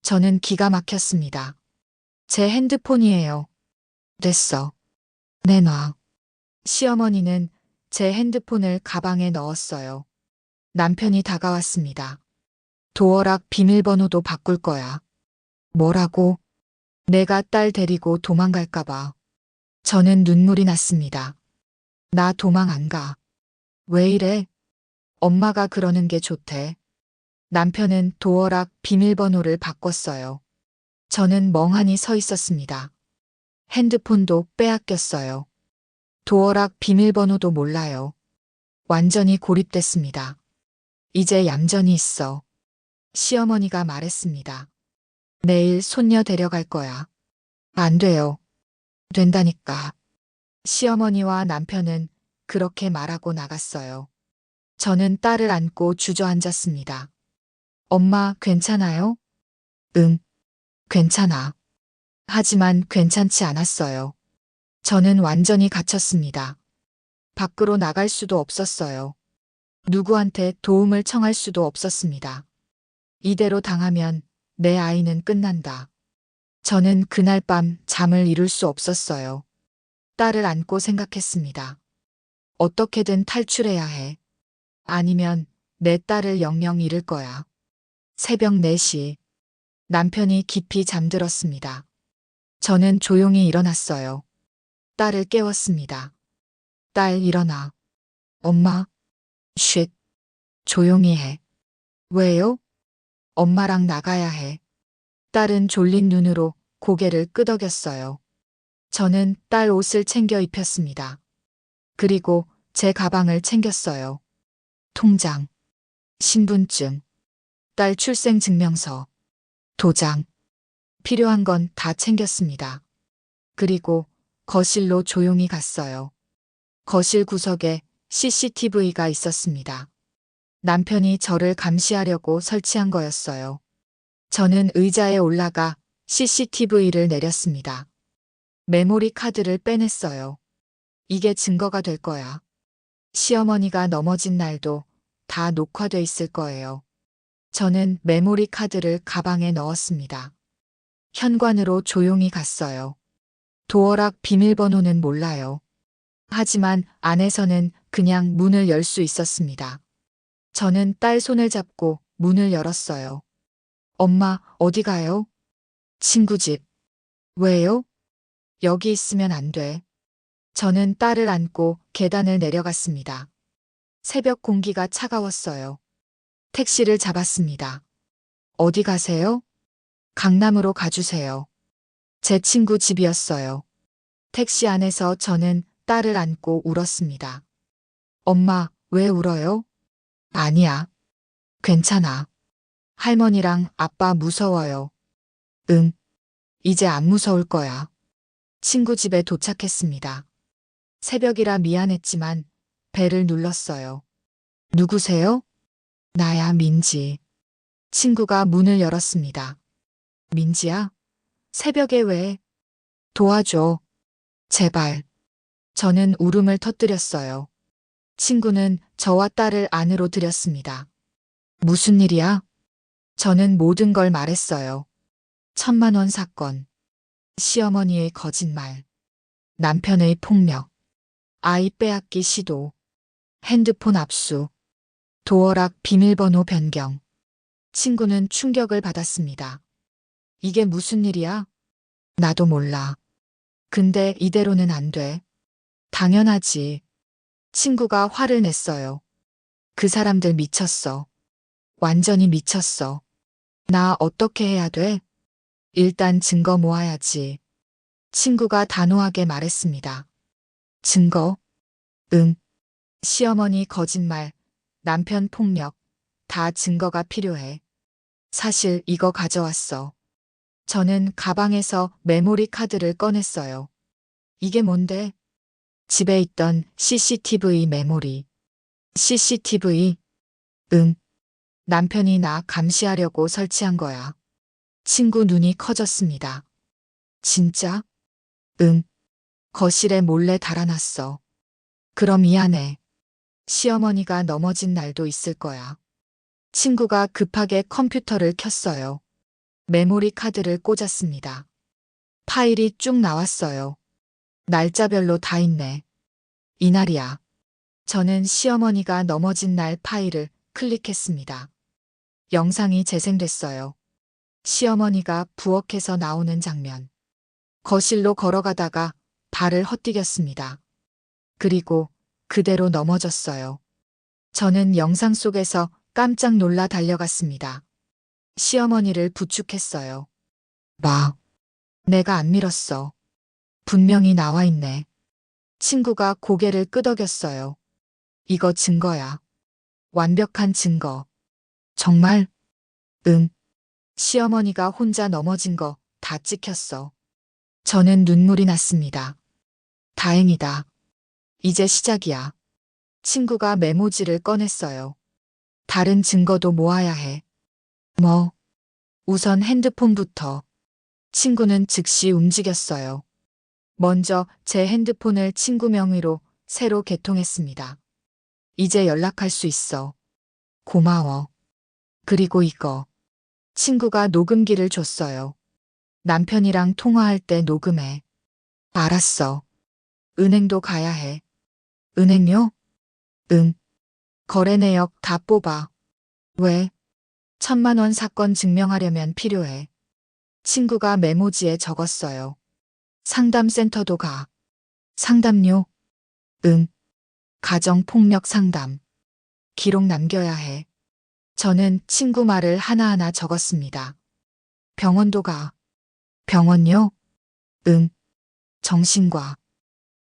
[SPEAKER 1] 저는 기가 막혔습니다. 제 핸드폰이에요. 됐어. 내놔. 시어머니는 제 핸드폰을 가방에 넣었어요. 남편이 다가왔습니다. 도어락 비밀번호도 바꿀 거야. 뭐라고? 내가 딸 데리고 도망갈까봐. 저는 눈물이 났습니다. 나 도망 안 가. 왜 이래? 엄마가 그러는 게 좋대. 남편은 도어락 비밀번호를 바꿨어요. 저는 멍하니 서 있었습니다. 핸드폰도 빼앗겼어요. 도어락 비밀번호도 몰라요. 완전히 고립됐습니다. 이제 얌전히 있어. 시어머니가 말했습니다. 내일 손녀 데려갈 거야. 안 돼요. 된다니까. 시어머니와 남편은 그렇게 말하고 나갔어요. 저는 딸을 안고 주저앉았습니다. 엄마, 괜찮아요? 응, 괜찮아. 하지만 괜찮지 않았어요. 저는 완전히 갇혔습니다. 밖으로 나갈 수도 없었어요. 누구한테 도움을 청할 수도 없었습니다. 이대로 당하면 내 아이는 끝난다. 저는 그날 밤 잠을 이룰 수 없었어요. 딸을 안고 생각했습니다. 어떻게든 탈출해야 해. 아니면 내 딸을 영영 잃을 거야. 새벽 4시. 남편이 깊이 잠들었습니다. 저는 조용히 일어났어요. 딸을 깨웠습니다. 딸 일어나. 엄마. 쉿. 조용히 해. 왜요? 엄마랑 나가야 해. 딸은 졸린 눈으로 고개를 끄덕였어요. 저는 딸 옷을 챙겨 입혔습니다. 그리고 제 가방을 챙겼어요. 통장, 신분증, 딸 출생증명서, 도장, 필요한 건 다 챙겼습니다. 그리고 거실로 조용히 갔어요. 거실 구석에 CCTV가 있었습니다. 남편이 저를 감시하려고 설치한 거였어요. 저는 의자에 올라가 CCTV를 내렸습니다. 메모리 카드를 빼냈어요. 이게 증거가 될 거야. 시어머니가 넘어진 날도 다 녹화돼 있을 거예요. 저는 메모리 카드를 가방에 넣었습니다. 현관으로 조용히 갔어요. 도어락 비밀번호는 몰라요. 하지만 안에서는 그냥 문을 열 수 있었습니다. 저는 딸 손을 잡고 문을 열었어요. 엄마, 어디 가요? 친구 집. 왜요? 여기 있으면 안 돼. 저는 딸을 안고 계단을 내려갔습니다. 새벽 공기가 차가웠어요. 택시를 잡았습니다. 어디 가세요? 강남으로 가주세요. 제 친구 집이었어요. 택시 안에서 저는 딸을 안고 울었습니다. 엄마, 왜 울어요? 아니야. 괜찮아. 할머니랑 아빠 무서워요. 응. 이제 안 무서울 거야. 친구 집에 도착했습니다. 새벽이라 미안했지만 벨을 눌렀어요. 누구세요? 나야, 민지. 친구가 문을 열었습니다. 민지야? 새벽에 왜? 도와줘. 제발. 저는 울음을 터뜨렸어요. 친구는 저와 딸을 안으로 들였습니다. 무슨 일이야? 저는 모든 걸 말했어요. 1,000만 원 사건, 시어머니의 거짓말, 남편의 폭력, 아이 빼앗기 시도, 핸드폰 압수, 도어락 비밀번호 변경. 친구는 충격을 받았습니다. 이게 무슨 일이야? 나도 몰라. 근데 이대로는 안 돼. 당연하지. 친구가 화를 냈어요. 그 사람들 미쳤어. 완전히 미쳤어. 나 어떻게 해야 돼? 일단 증거 모아야지. 친구가 단호하게 말했습니다. 증거? 응. 시어머니 거짓말, 남편 폭력, 다 증거가 필요해. 사실 이거 가져왔어. 저는 가방에서 메모리 카드를 꺼냈어요. 이게 뭔데? 집에 있던 CCTV 메모리. CCTV? 응. 남편이 나 감시하려고 설치한 거야. 친구 눈이 커졌습니다. 진짜? 응. 거실에 몰래 달아놨어. 그럼 미안해. 시어머니가 넘어진 날도 있을 거야. 친구가 급하게 컴퓨터를 켰어요. 메모리 카드를 꽂았습니다. 파일이 쭉 나왔어요. 날짜별로 다 있네. 이날이야. 저는 시어머니가 넘어진 날 파일을 클릭했습니다. 영상이 재생됐어요. 시어머니가 부엌에서 나오는 장면. 거실로 걸어가다가 발을 헛디뎠습니다. 그리고 그대로 넘어졌어요. 저는 영상 속에서 깜짝 놀라 달려갔습니다. 시어머니를 부축했어요. 마, 내가 안 밀었어. 분명히 나와 있네. 친구가 고개를 끄덕였어요. 이거 증거야. 완벽한 증거. 정말? 응. 시어머니가 혼자 넘어진 거 다 찍혔어. 저는 눈물이 났습니다. 다행이다. 이제 시작이야. 친구가 메모지를 꺼냈어요. 다른 증거도 모아야 해. 뭐? 우선 핸드폰부터. 친구는 즉시 움직였어요. 먼저 제 핸드폰을 친구 명의로 새로 개통했습니다. 이제 연락할 수 있어. 고마워. 그리고 이거. 친구가 녹음기를 줬어요. 남편이랑 통화할 때 녹음해. 알았어. 은행도 가야 해. 은행요? 응. 거래 내역 다 뽑아. 왜? 1,000만 원 사건 증명하려면 필요해. 친구가 메모지에 적었어요. 상담센터도 가. 상담료? 응. 가정폭력 상담. 기록 남겨야 해. 저는 친구 말을 하나하나 적었습니다. 병원도 가. 병원요? 응. 정신과.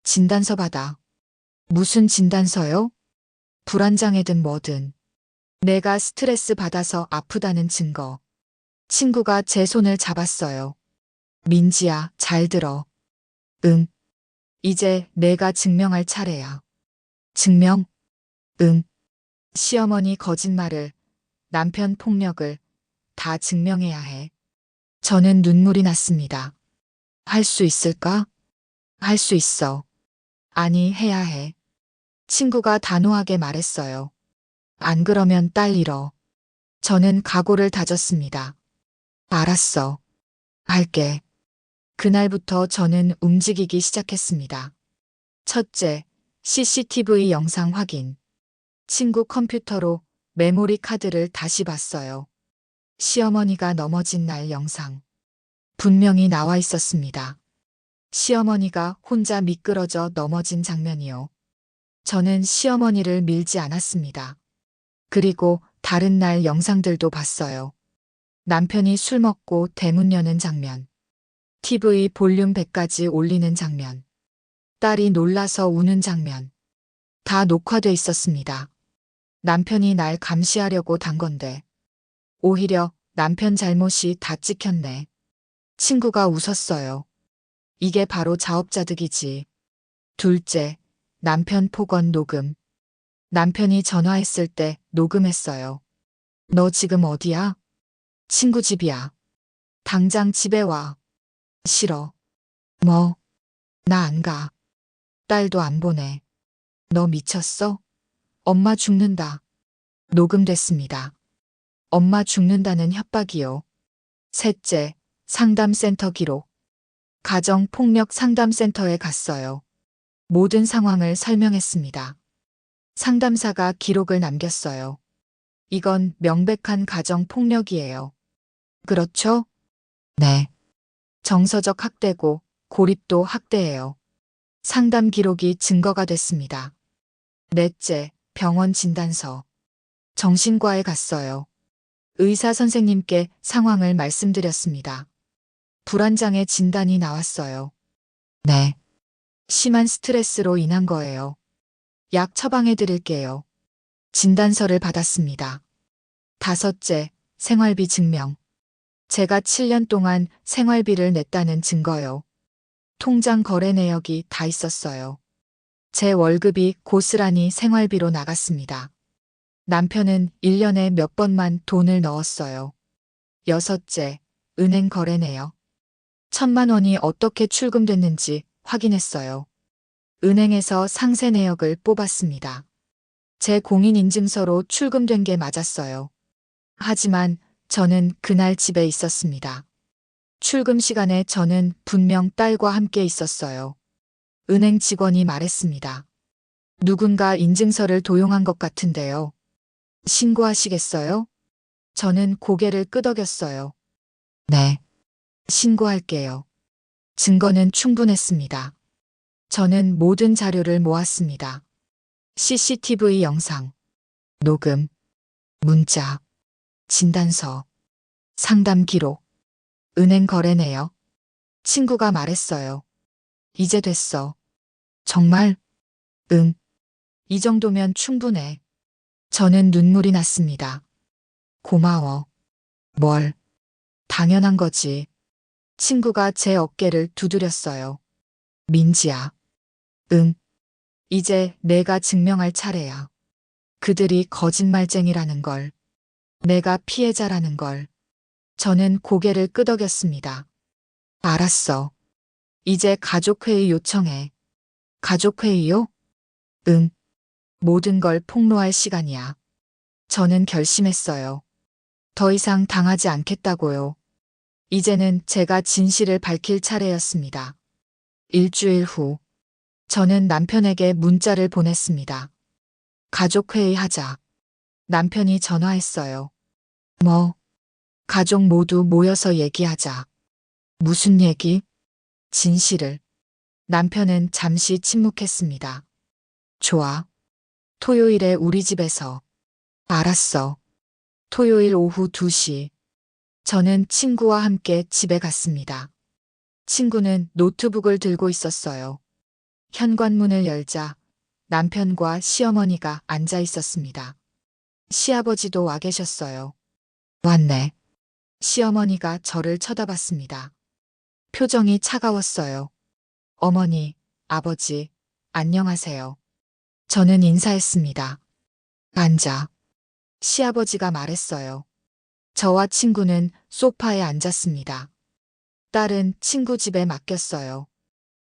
[SPEAKER 1] 진단서 받아. 무슨 진단서요? 불안장애든 뭐든. 내가 스트레스 받아서 아프다는 증거. 친구가 제 손을 잡았어요. 민지야, 잘 들어. 응. 이제 내가 증명할 차례야. 증명? 응. 시어머니 거짓말을, 남편 폭력을 다 증명해야 해. 저는 눈물이 났습니다. 할 수 있을까? 할 수 있어. 아니, 해야 해. 친구가 단호하게 말했어요. 안 그러면 딸 잃어. 저는 각오를 다졌습니다. 알았어. 할게. 그날부터 저는 움직이기 시작했습니다. 첫째, CCTV 영상 확인. 친구 컴퓨터로 메모리 카드를 다시 봤어요. 시어머니가 넘어진 날 영상. 분명히 나와 있었습니다. 시어머니가 혼자 미끄러져 넘어진 장면이요. 저는 시어머니를 밀지 않았습니다. 그리고 다른 날 영상들도 봤어요. 남편이 술 먹고 대문 여는 장면. TV 볼륨 100까지 올리는 장면. 딸이 놀라서 우는 장면. 다 녹화돼 있었습니다. 남편이 날 감시하려고 단 건데. 오히려 남편 잘못이 다 찍혔네. 친구가 웃었어요. 이게 바로 자업자득이지. 둘째, 남편 폭언 녹음. 남편이 전화했을 때 녹음했어요. 너 지금 어디야? 친구 집이야. 당장 집에 와. 싫어. 뭐? 나 안 가. 딸도 안 보내. 너 미쳤어? 엄마 죽는다. 녹음됐습니다. 엄마 죽는다는 협박이요. 셋째, 상담센터 기록. 가정폭력 상담센터에 갔어요. 모든 상황을 설명했습니다. 상담사가 기록을 남겼어요. 이건 명백한 가정폭력이에요. 그렇죠? 네. 정서적 학대고 고립도 학대예요. 상담 기록이 증거가 됐습니다. 넷째, 병원 진단서. 정신과에 갔어요. 의사 선생님께 상황을 말씀드렸습니다. 불안장애 진단이 나왔어요. 네. 심한 스트레스로 인한 거예요. 약 처방해 드릴게요. 진단서를 받았습니다. 다섯째, 생활비 증명. 제가 7년 동안 생활비를 냈다는 증거요. 통장 거래 내역이 다 있었어요. 제 월급이 고스란히 생활비로 나갔습니다. 남편은 1년에 몇 번만 돈을 넣었어요. 여섯째, 은행 거래 내역. 1,000만 원이 어떻게 출금됐는지 확인했어요. 은행에서 상세 내역을 뽑았습니다. 제 공인인증서로 출금된 게 맞았어요. 하지만 저는 그날 집에 있었습니다. 출금 시간에 저는 분명 딸과 함께 있었어요. 은행 직원이 말했습니다. 누군가 인증서를 도용한 것 같은데요. 신고하시겠어요? 저는 고개를 끄덕였어요. 네. 신고할게요. 증거는 충분했습니다. 저는 모든 자료를 모았습니다. CCTV 영상, 녹음, 문자, 진단서, 상담 기록, 은행 거래 내역. 친구가 말했어요. 이제 됐어. 정말? 응. 이 정도면 충분해. 저는 눈물이 났습니다. 고마워. 뭘? 당연한 거지. 친구가 제 어깨를 두드렸어요. 민지야. 응. 이제 내가 증명할 차례야. 그들이 거짓말쟁이라는 걸. 내가 피해자라는 걸. 저는 고개를 끄덕였습니다. 알았어. 이제 가족회의 요청해. 가족회의요? 응. 모든 걸 폭로할 시간이야. 저는 결심했어요. 더 이상 당하지 않겠다고요. 이제는 제가 진실을 밝힐 차례였습니다. 일주일 후, 저는 남편에게 문자를 보냈습니다. 가족회의 하자. 남편이 전화했어요. 뭐? 가족 모두 모여서 얘기하자. 무슨 얘기? 진실을. 남편은 잠시 침묵했습니다. 좋아. 토요일에 우리 집에서. 알았어. 토요일 오후 2시. 저는 친구와 함께 집에 갔습니다. 친구는 노트북을 들고 있었어요. 현관문을 열자 남편과 시어머니가 앉아 있었습니다. 시아버지도 와 계셨어요. 왔네. 시어머니가 저를 쳐다봤습니다. 표정이 차가웠어요. 어머니, 아버지, 안녕하세요. 저는 인사했습니다. 앉아. 시아버지가 말했어요. 저와 친구는 소파에 앉았습니다. 딸은 친구 집에 맡겼어요.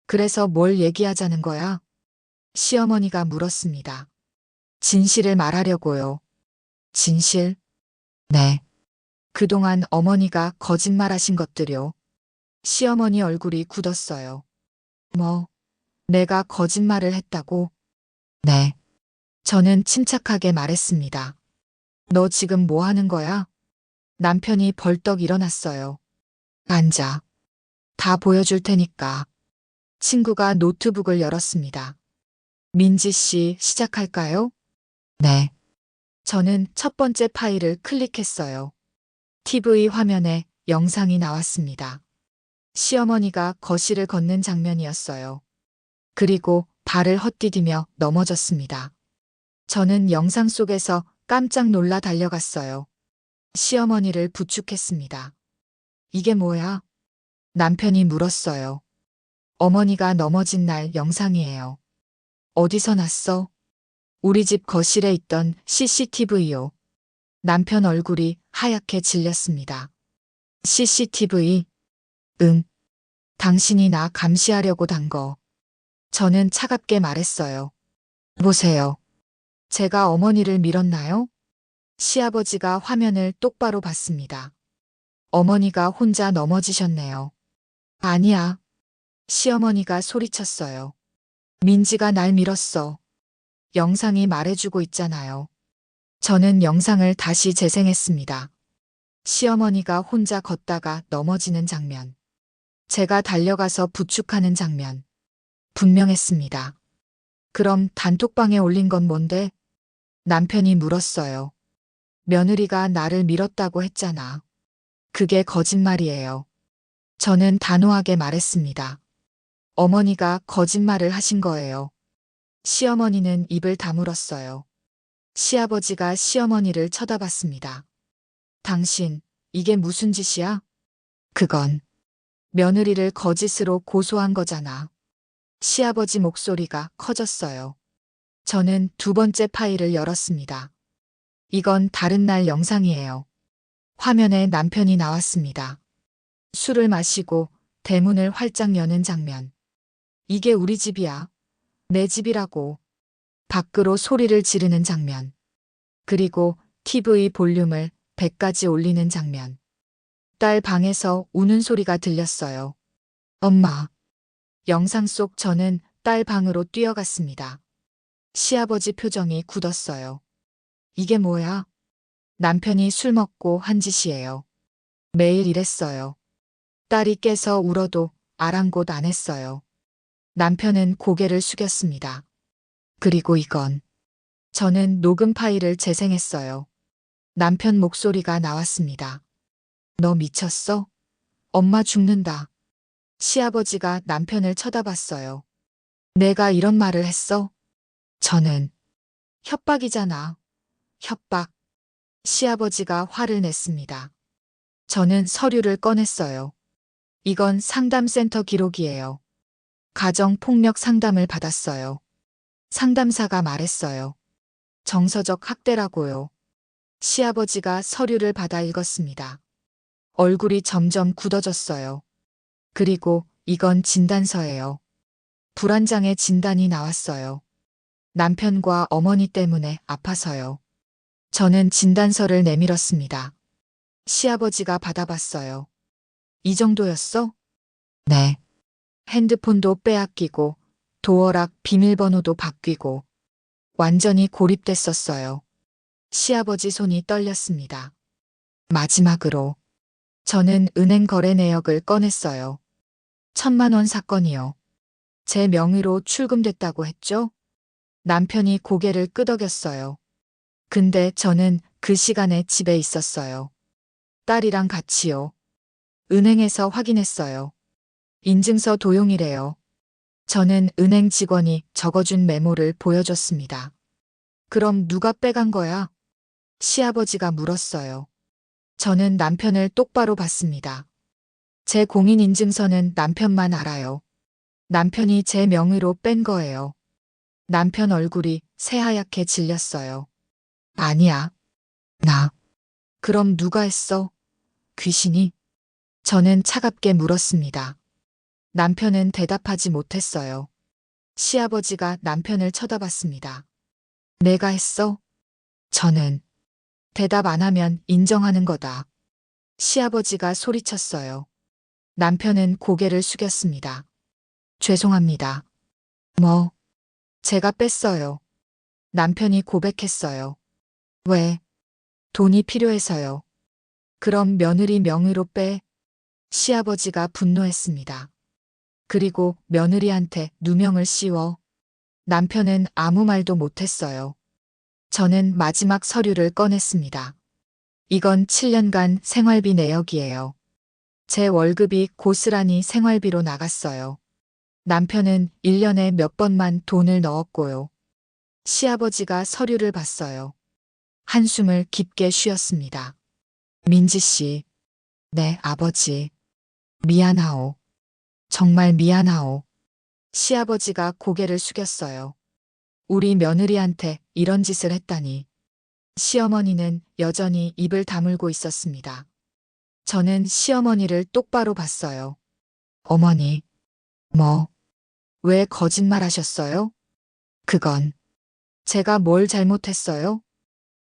[SPEAKER 1] 그래서 뭘 얘기하자는 거야? 시어머니가 물었습니다. 진실을 말하려고요. 진실? 네. 그동안 어머니가 거짓말하신 것들요. 시어머니 얼굴이 굳었어요. 뭐, 내가 거짓말을 했다고? 네. 저는 침착하게 말했습니다. 너 지금 뭐 하는 거야? 남편이 벌떡 일어났어요. 앉아. 다 보여줄 테니까. 친구가 노트북을 열었습니다. 민지 씨, 시작할까요? 네. 저는 첫 번째 파일을 클릭했어요. TV 화면에 영상이 나왔습니다. 시어머니가 거실을 걷는 장면이었어요. 그리고 발을 헛디디며 넘어졌습니다. 저는 영상 속에서 깜짝 놀라 달려갔어요. 시어머니를 부축했습니다. 이게 뭐야? 남편이 물었어요. 어머니가 넘어진 날 영상이에요. 어디서 났어? 우리 집 거실에 있던 CCTV요. 남편 얼굴이 하얗게 질렸습니다. CCTV? 응. 당신이 나 감시하려고 단 거. 저는 차갑게 말했어요. 보세요. 제가 어머니를 밀었나요? 시아버지가 화면을 똑바로 봤습니다. 어머니가 혼자 넘어지셨네요. 아니야. 시어머니가 소리쳤어요. 민지가 날 밀었어. 영상이 말해주고 있잖아요. 저는 영상을 다시 재생했습니다. 시어머니가 혼자 걷다가 넘어지는 장면. 제가 달려가서 부축하는 장면. 분명했습니다. 그럼 단톡방에 올린 건 뭔데? 남편이 물었어요. 며느리가 나를 밀었다고 했잖아. 그게 거짓말이에요. 저는 단호하게 말했습니다. 어머니가 거짓말을 하신 거예요. 시어머니는 입을 다물었어요. 시아버지가 시어머니를 쳐다봤습니다. 당신, 이게 무슨 짓이야? 그건 며느리를 거짓으로 고소한 거잖아. 시아버지 목소리가 커졌어요. 저는 두 번째 파일을 열었습니다. 이건 다른 날 영상이에요. 화면에 남편이 나왔습니다. 술을 마시고 대문을 활짝 여는 장면. 이게 우리 집이야. 내 집이라고. 밖으로 소리를 지르는 장면. 그리고 TV 볼륨을 100까지 올리는 장면. 딸 방에서 우는 소리가 들렸어요. 엄마. 영상 속 저는 딸 방으로 뛰어갔습니다. 시아버지 표정이 굳었어요. 이게 뭐야? 남편이 술 먹고 한 짓이에요. 매일 이랬어요. 딸이 깨서 울어도 아랑곳 안 했어요. 남편은 고개를 숙였습니다. 그리고 이건. 저는 녹음 파일을 재생했어요. 남편 목소리가 나왔습니다. 너 미쳤어? 엄마 죽는다. 시아버지가 남편을 쳐다봤어요. 내가 이런 말을 했어? 저는 협박이잖아. 협박. 시아버지가 화를 냈습니다. 저는 서류를 꺼냈어요. 이건 상담센터 기록이에요. 가정폭력 상담을 받았어요. 상담사가 말했어요. 정서적 학대라고요. 시아버지가 서류를 받아 읽었습니다. 얼굴이 점점 굳어졌어요. 그리고 이건 진단서예요. 불안장애 진단이 나왔어요. 남편과 어머니 때문에 아파서요. 저는 진단서를 내밀었습니다. 시아버지가 받아봤어요. 이 정도였어? 네. 핸드폰도 빼앗기고 도어락 비밀번호도 바뀌고 완전히 고립됐었어요. 시아버지 손이 떨렸습니다. 마지막으로 저는 은행 거래 내역을 꺼냈어요. 1,000만 원 사건이요. 제 명의로 출금됐다고 했죠? 남편이 고개를 끄덕였어요. 근데 저는 그 시간에 집에 있었어요. 딸이랑 같이요. 은행에서 확인했어요. 인증서 도용이래요. 저는 은행 직원이 적어준 메모를 보여줬습니다. 그럼 누가 빼간 거야? 시아버지가 물었어요. 저는 남편을 똑바로 봤습니다. 제 공인인증서는 남편만 알아요. 남편이 제 명의로 뺀 거예요. 남편 얼굴이 새하얗게 질렸어요. 아니야. 나. 그럼 누가 했어? 귀신이? 저는 차갑게 물었습니다. 남편은 대답하지 못했어요. 시아버지가 남편을 쳐다봤습니다. 내가 했어? 저는 대답 안 하면 인정하는 거다. 시아버지가 소리쳤어요. 남편은 고개를 숙였습니다. 죄송합니다. 뭐? 제가 뺐어요. 남편이 고백했어요. 왜? 돈이 필요해서요. 그럼 며느리 명의로 빼. 시아버지가 분노했습니다. 그리고 며느리한테 누명을 씌워. 남편은 아무 말도 못했어요. 저는 마지막 서류를 꺼냈습니다. 이건 7년간 생활비 내역이에요. 제 월급이 고스란히 생활비로 나갔어요. 남편은 1년에 몇 번만 돈을 넣었고요. 시아버지가 서류를 봤어요. 한숨을 깊게 쉬었습니다. 민지 씨, 네, 아버지. 미안하오. 정말 미안하오. 시아버지가 고개를 숙였어요. 우리 며느리한테 이런 짓을 했다니. 시어머니는 여전히 입을 다물고 있었습니다. 저는 시어머니를 똑바로 봤어요. 어머니, 뭐, 왜 거짓말 하셨어요? 그건 제가 뭘 잘못했어요?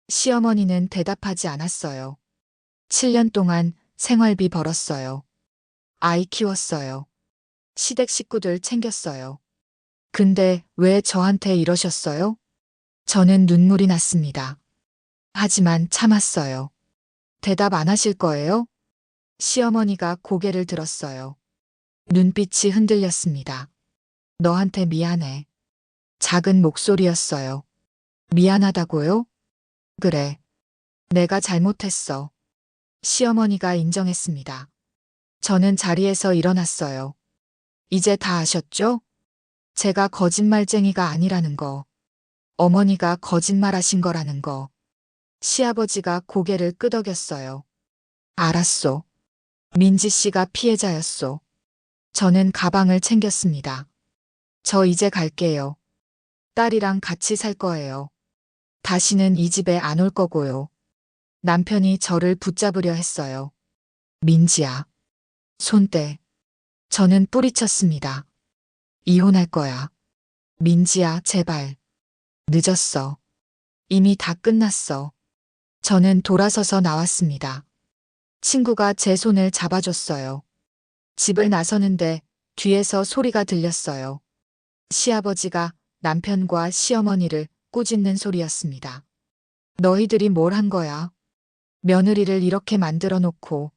[SPEAKER 1] 시어머니는 대답하지 않았어요. 7년 동안 생활비 벌었어요. 아이 키웠어요. 시댁 식구들 챙겼어요. 근데 왜 저한테 이러셨어요? 저는 눈물이 났습니다. 하지만 참았어요. 대답 안 하실 거예요? 시어머니가 고개를 들었어요. 눈빛이 흔들렸습니다. 너한테 미안해. 작은 목소리였어요. 미안하다고요? 그래. 내가 잘못했어. 시어머니가 인정했습니다. 저는 자리에서 일어났어요. 이제 다 아셨죠? 제가 거짓말쟁이가 아니라는 거. 어머니가 거짓말하신 거라는 거. 시아버지가 고개를 끄덕였어요. 알았소. 민지 씨가 피해자였소. 저는 가방을 챙겼습니다. 저 이제 갈게요. 딸이랑 같이 살 거예요. 다시는 이 집에 안 올 거고요. 남편이 저를 붙잡으려 했어요. 민지야. 손 떼. 저는 뿌리쳤습니다. 이혼할 거야. 민지야, 제발. 늦었어. 이미 다 끝났어. 저는 돌아서서 나왔습니다. 친구가 제 손을 잡아줬어요. 집을 나서는데 뒤에서 소리가 들렸어요. 시아버지가 남편과 시어머니를 꾸짖는 소리였습니다. 너희들이 뭘 한 거야? 며느리를 이렇게 만들어 놓고.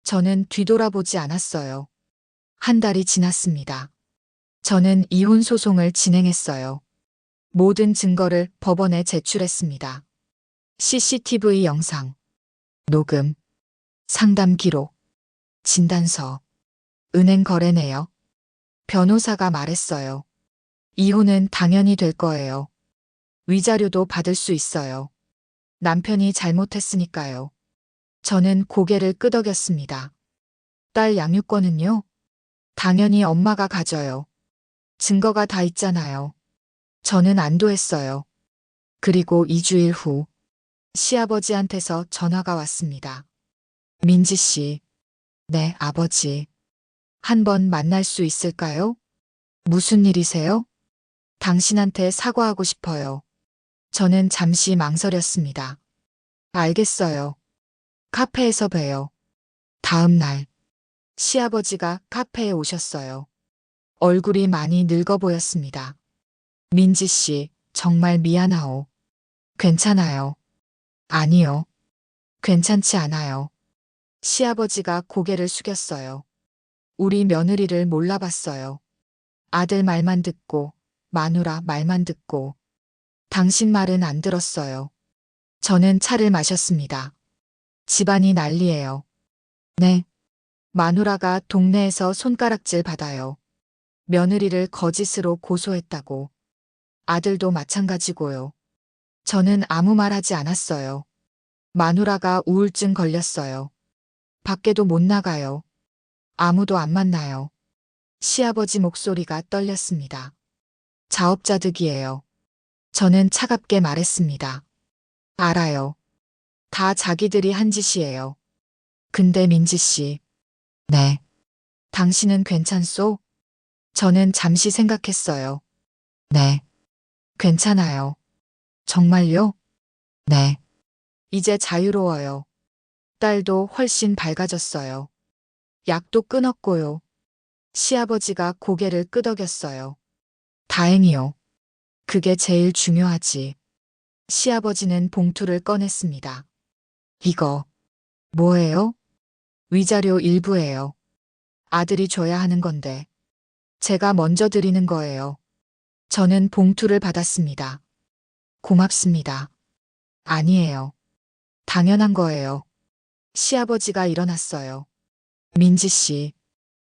[SPEAKER 1] 저는 뒤돌아보지 않았어요. 한 달이 지났습니다. 저는 이혼 소송을 진행했어요. 모든 증거를 법원에 제출했습니다. CCTV 영상, 녹음, 상담 기록, 진단서, 은행 거래 내역. 변호사가 말했어요. 이혼은 당연히 될 거예요. 위자료도 받을 수 있어요. 남편이 잘못했으니까요. 저는 고개를 끄덕였습니다. 딸 양육권은요? 당연히 엄마가 가져요. 증거가 다 있잖아요. 저는 안도했어요. 그리고 2주일 후 시아버지한테서 전화가 왔습니다. 민지 씨. 네, 아버지. 한번 만날 수 있을까요? 무슨 일이세요? 당신한테 사과하고 싶어요. 저는 잠시 망설였습니다. 알겠어요. 카페에서 봬요. 다음 날 시아버지가 카페에 오셨어요. 얼굴이 많이 늙어 보였습니다. 민지 씨, 정말 미안하오. 괜찮아요. 아니요. 괜찮지 않아요. 시아버지가 고개를 숙였어요. 우리 며느리를 몰라봤어요. 아들 말만 듣고, 마누라 말만 듣고. 당신 말은 안 들었어요. 저는 차를 마셨습니다. 집안이 난리예요. 네. 마누라가 동네에서 손가락질 받아요. 며느리를 거짓으로 고소했다고. 아들도 마찬가지고요. 저는 아무 말 하지 않았어요. 마누라가 우울증 걸렸어요. 밖에도 못 나가요. 아무도 안 만나요. 시아버지 목소리가 떨렸습니다. 자업자득이에요. 저는 차갑게 말했습니다. 알아요. 다 자기들이 한 짓이에요. 근데 민지 씨. 네. 당신은 괜찮소? 저는 잠시 생각했어요. 네. 괜찮아요. 정말요? 네. 이제 자유로워요. 딸도 훨씬 밝아졌어요. 약도 끊었고요. 시아버지가 고개를 끄덕였어요. 다행이요. 그게 제일 중요하지. 시아버지는 봉투를 꺼냈습니다. 이거 뭐예요? 위자료 일부예요. 아들이 줘야 하는 건데. 제가 먼저 드리는 거예요. 저는 봉투를 받았습니다. 고맙습니다. 아니에요. 당연한 거예요. 시아버지가 일어났어요. 민지 씨.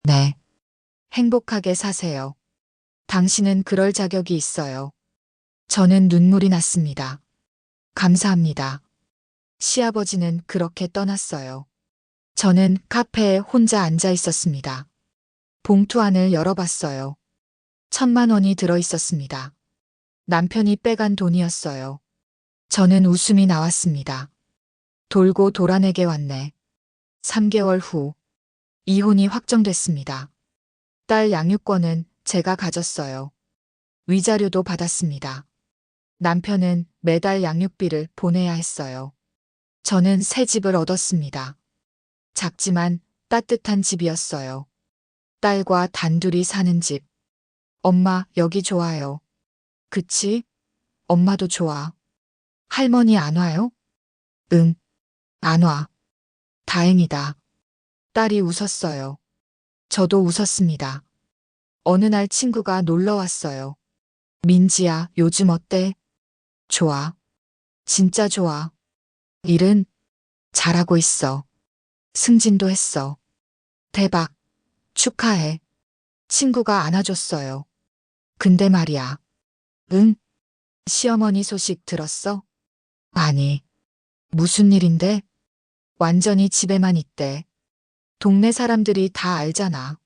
[SPEAKER 1] 네. 행복하게 사세요. 당신은 그럴 자격이 있어요. 저는 눈물이 났습니다. 감사합니다. 시아버지는 그렇게 떠났어요. 저는 카페에 혼자 앉아 있었습니다. 봉투 안을 열어봤어요. 1,000만 원이 들어 있었습니다. 남편이 빼간 돈이었어요. 저는 웃음이 나왔습니다. 돌고 돌아내게 왔네. 3개월 후 이혼이 확정됐습니다. 딸 양육권은 제가 가졌어요. 위자료도 받았습니다. 남편은 매달 양육비를 보내야 했어요. 저는 새 집을 얻었습니다. 작지만 따뜻한 집이었어요. 딸과 단둘이 사는 집. 엄마, 여기 좋아요. 그치? 엄마도 좋아. 할머니 안 와요? 응, 안 와. 다행이다. 딸이 웃었어요. 저도 웃었습니다. 어느 날 친구가 놀러 왔어요. 민지야, 요즘 어때? 좋아. 진짜 좋아. 일은 잘하고 있어. 승진도 했어. 대박. 축하해. 친구가 안아줬어요. 근데 말이야. 응? 시어머니 소식 들었어? 아니. 무슨 일인데? 완전히 집에만 있대. 동네 사람들이 다 알잖아.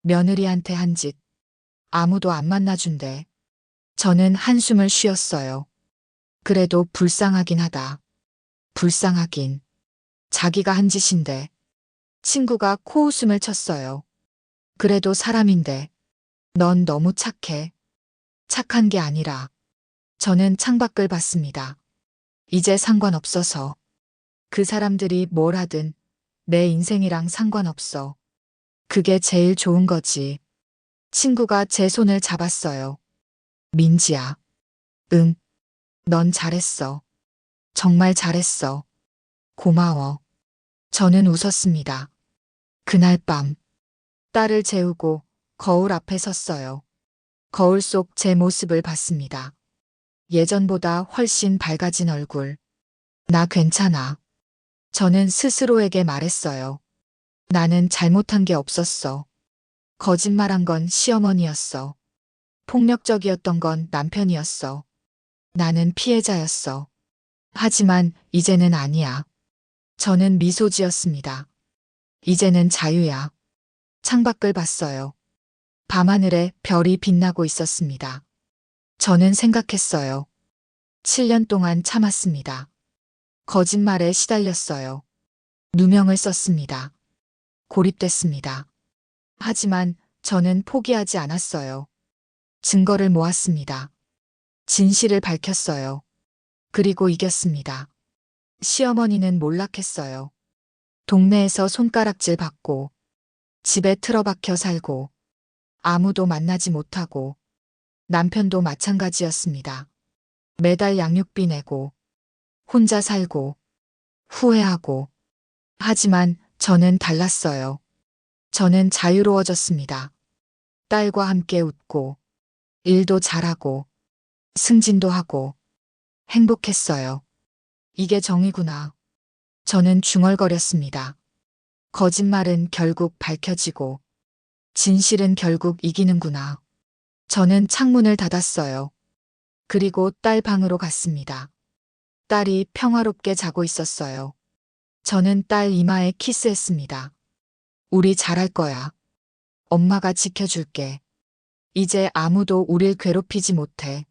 [SPEAKER 1] 며느리한테 한 짓. 아무도 안 만나준대. 저는 한숨을 쉬었어요. 그래도 불쌍하긴 하다. 불쌍하긴. 자기가 한 짓인데. 친구가 코웃음을 쳤어요. 그래도 사람인데. 넌 너무 착해. 착한 게 아니라. 저는 창밖을 봤습니다. 이제 상관없어서. 그 사람들이 뭘 하든 내 인생이랑 상관없어. 그게 제일 좋은 거지. 친구가 제 손을 잡았어요. 민지야. 응. 넌 잘했어. 정말 잘했어. 고마워. 저는 웃었습니다. 그날 밤 딸을 재우고 거울 앞에 섰어요. 거울 속 제 모습을 봤습니다. 예전보다 훨씬 밝아진 얼굴. 나 괜찮아. 저는 스스로에게 말했어요. 나는 잘못한 게 없었어. 거짓말한 건 시어머니였어. 폭력적이었던 건 남편이었어. 나는 피해자였어. 하지만 이제는 아니야. 저는 미소 지었습니다. 이제는 자유야. 창밖을 봤어요. 밤하늘에 별이 빛나고 있었습니다. 저는 생각했어요. 7년 동안 참았습니다. 거짓말에 시달렸어요. 누명을 썼습니다. 고립됐습니다. 하지만 저는 포기하지 않았어요. 증거를 모았습니다. 진실을 밝혔어요. 그리고 이겼습니다. 시어머니는 몰락했어요. 동네에서 손가락질 받고, 집에 틀어박혀 살고, 아무도 만나지 못하고, 남편도 마찬가지였습니다. 매달 양육비 내고, 혼자 살고, 후회하고. 하지만 저는 달랐어요. 저는 자유로워졌습니다. 딸과 함께 웃고, 일도 잘하고, 승진도 하고, 행복했어요. 이게 정의구나. 저는 중얼거렸습니다. 거짓말은 결국 밝혀지고, 진실은 결국 이기는구나. 저는 창문을 닫았어요. 그리고 딸 방으로 갔습니다. 딸이 평화롭게 자고 있었어요. 저는 딸 이마에 키스했습니다. 우리 잘할 거야. 엄마가 지켜줄게. 이제 아무도 우릴 괴롭히지 못해.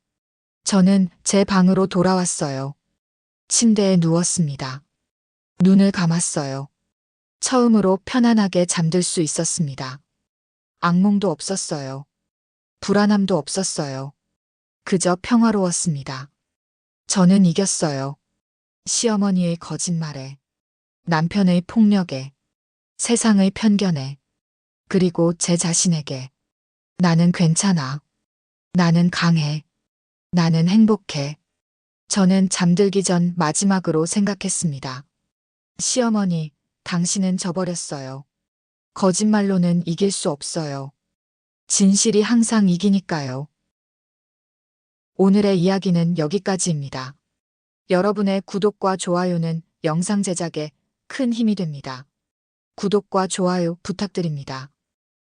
[SPEAKER 1] 저는 제 방으로 돌아왔어요. 침대에 누웠습니다. 눈을 감았어요. 처음으로 편안하게 잠들 수 있었습니다. 악몽도 없었어요. 불안함도 없었어요. 그저 평화로웠습니다. 저는 이겼어요. 시어머니의 거짓말에, 남편의 폭력에, 세상의 편견에, 그리고 제 자신에게. 나는 괜찮아. 나는 강해. 나는 행복해. 저는 잠들기 전 마지막으로 생각했습니다. 시어머니, 당신은 져버렸어요. 거짓말로는 이길 수 없어요. 진실이 항상 이기니까요. 오늘의 이야기는 여기까지입니다. 여러분의 구독과 좋아요는 영상 제작에 큰 힘이 됩니다. 구독과 좋아요 부탁드립니다.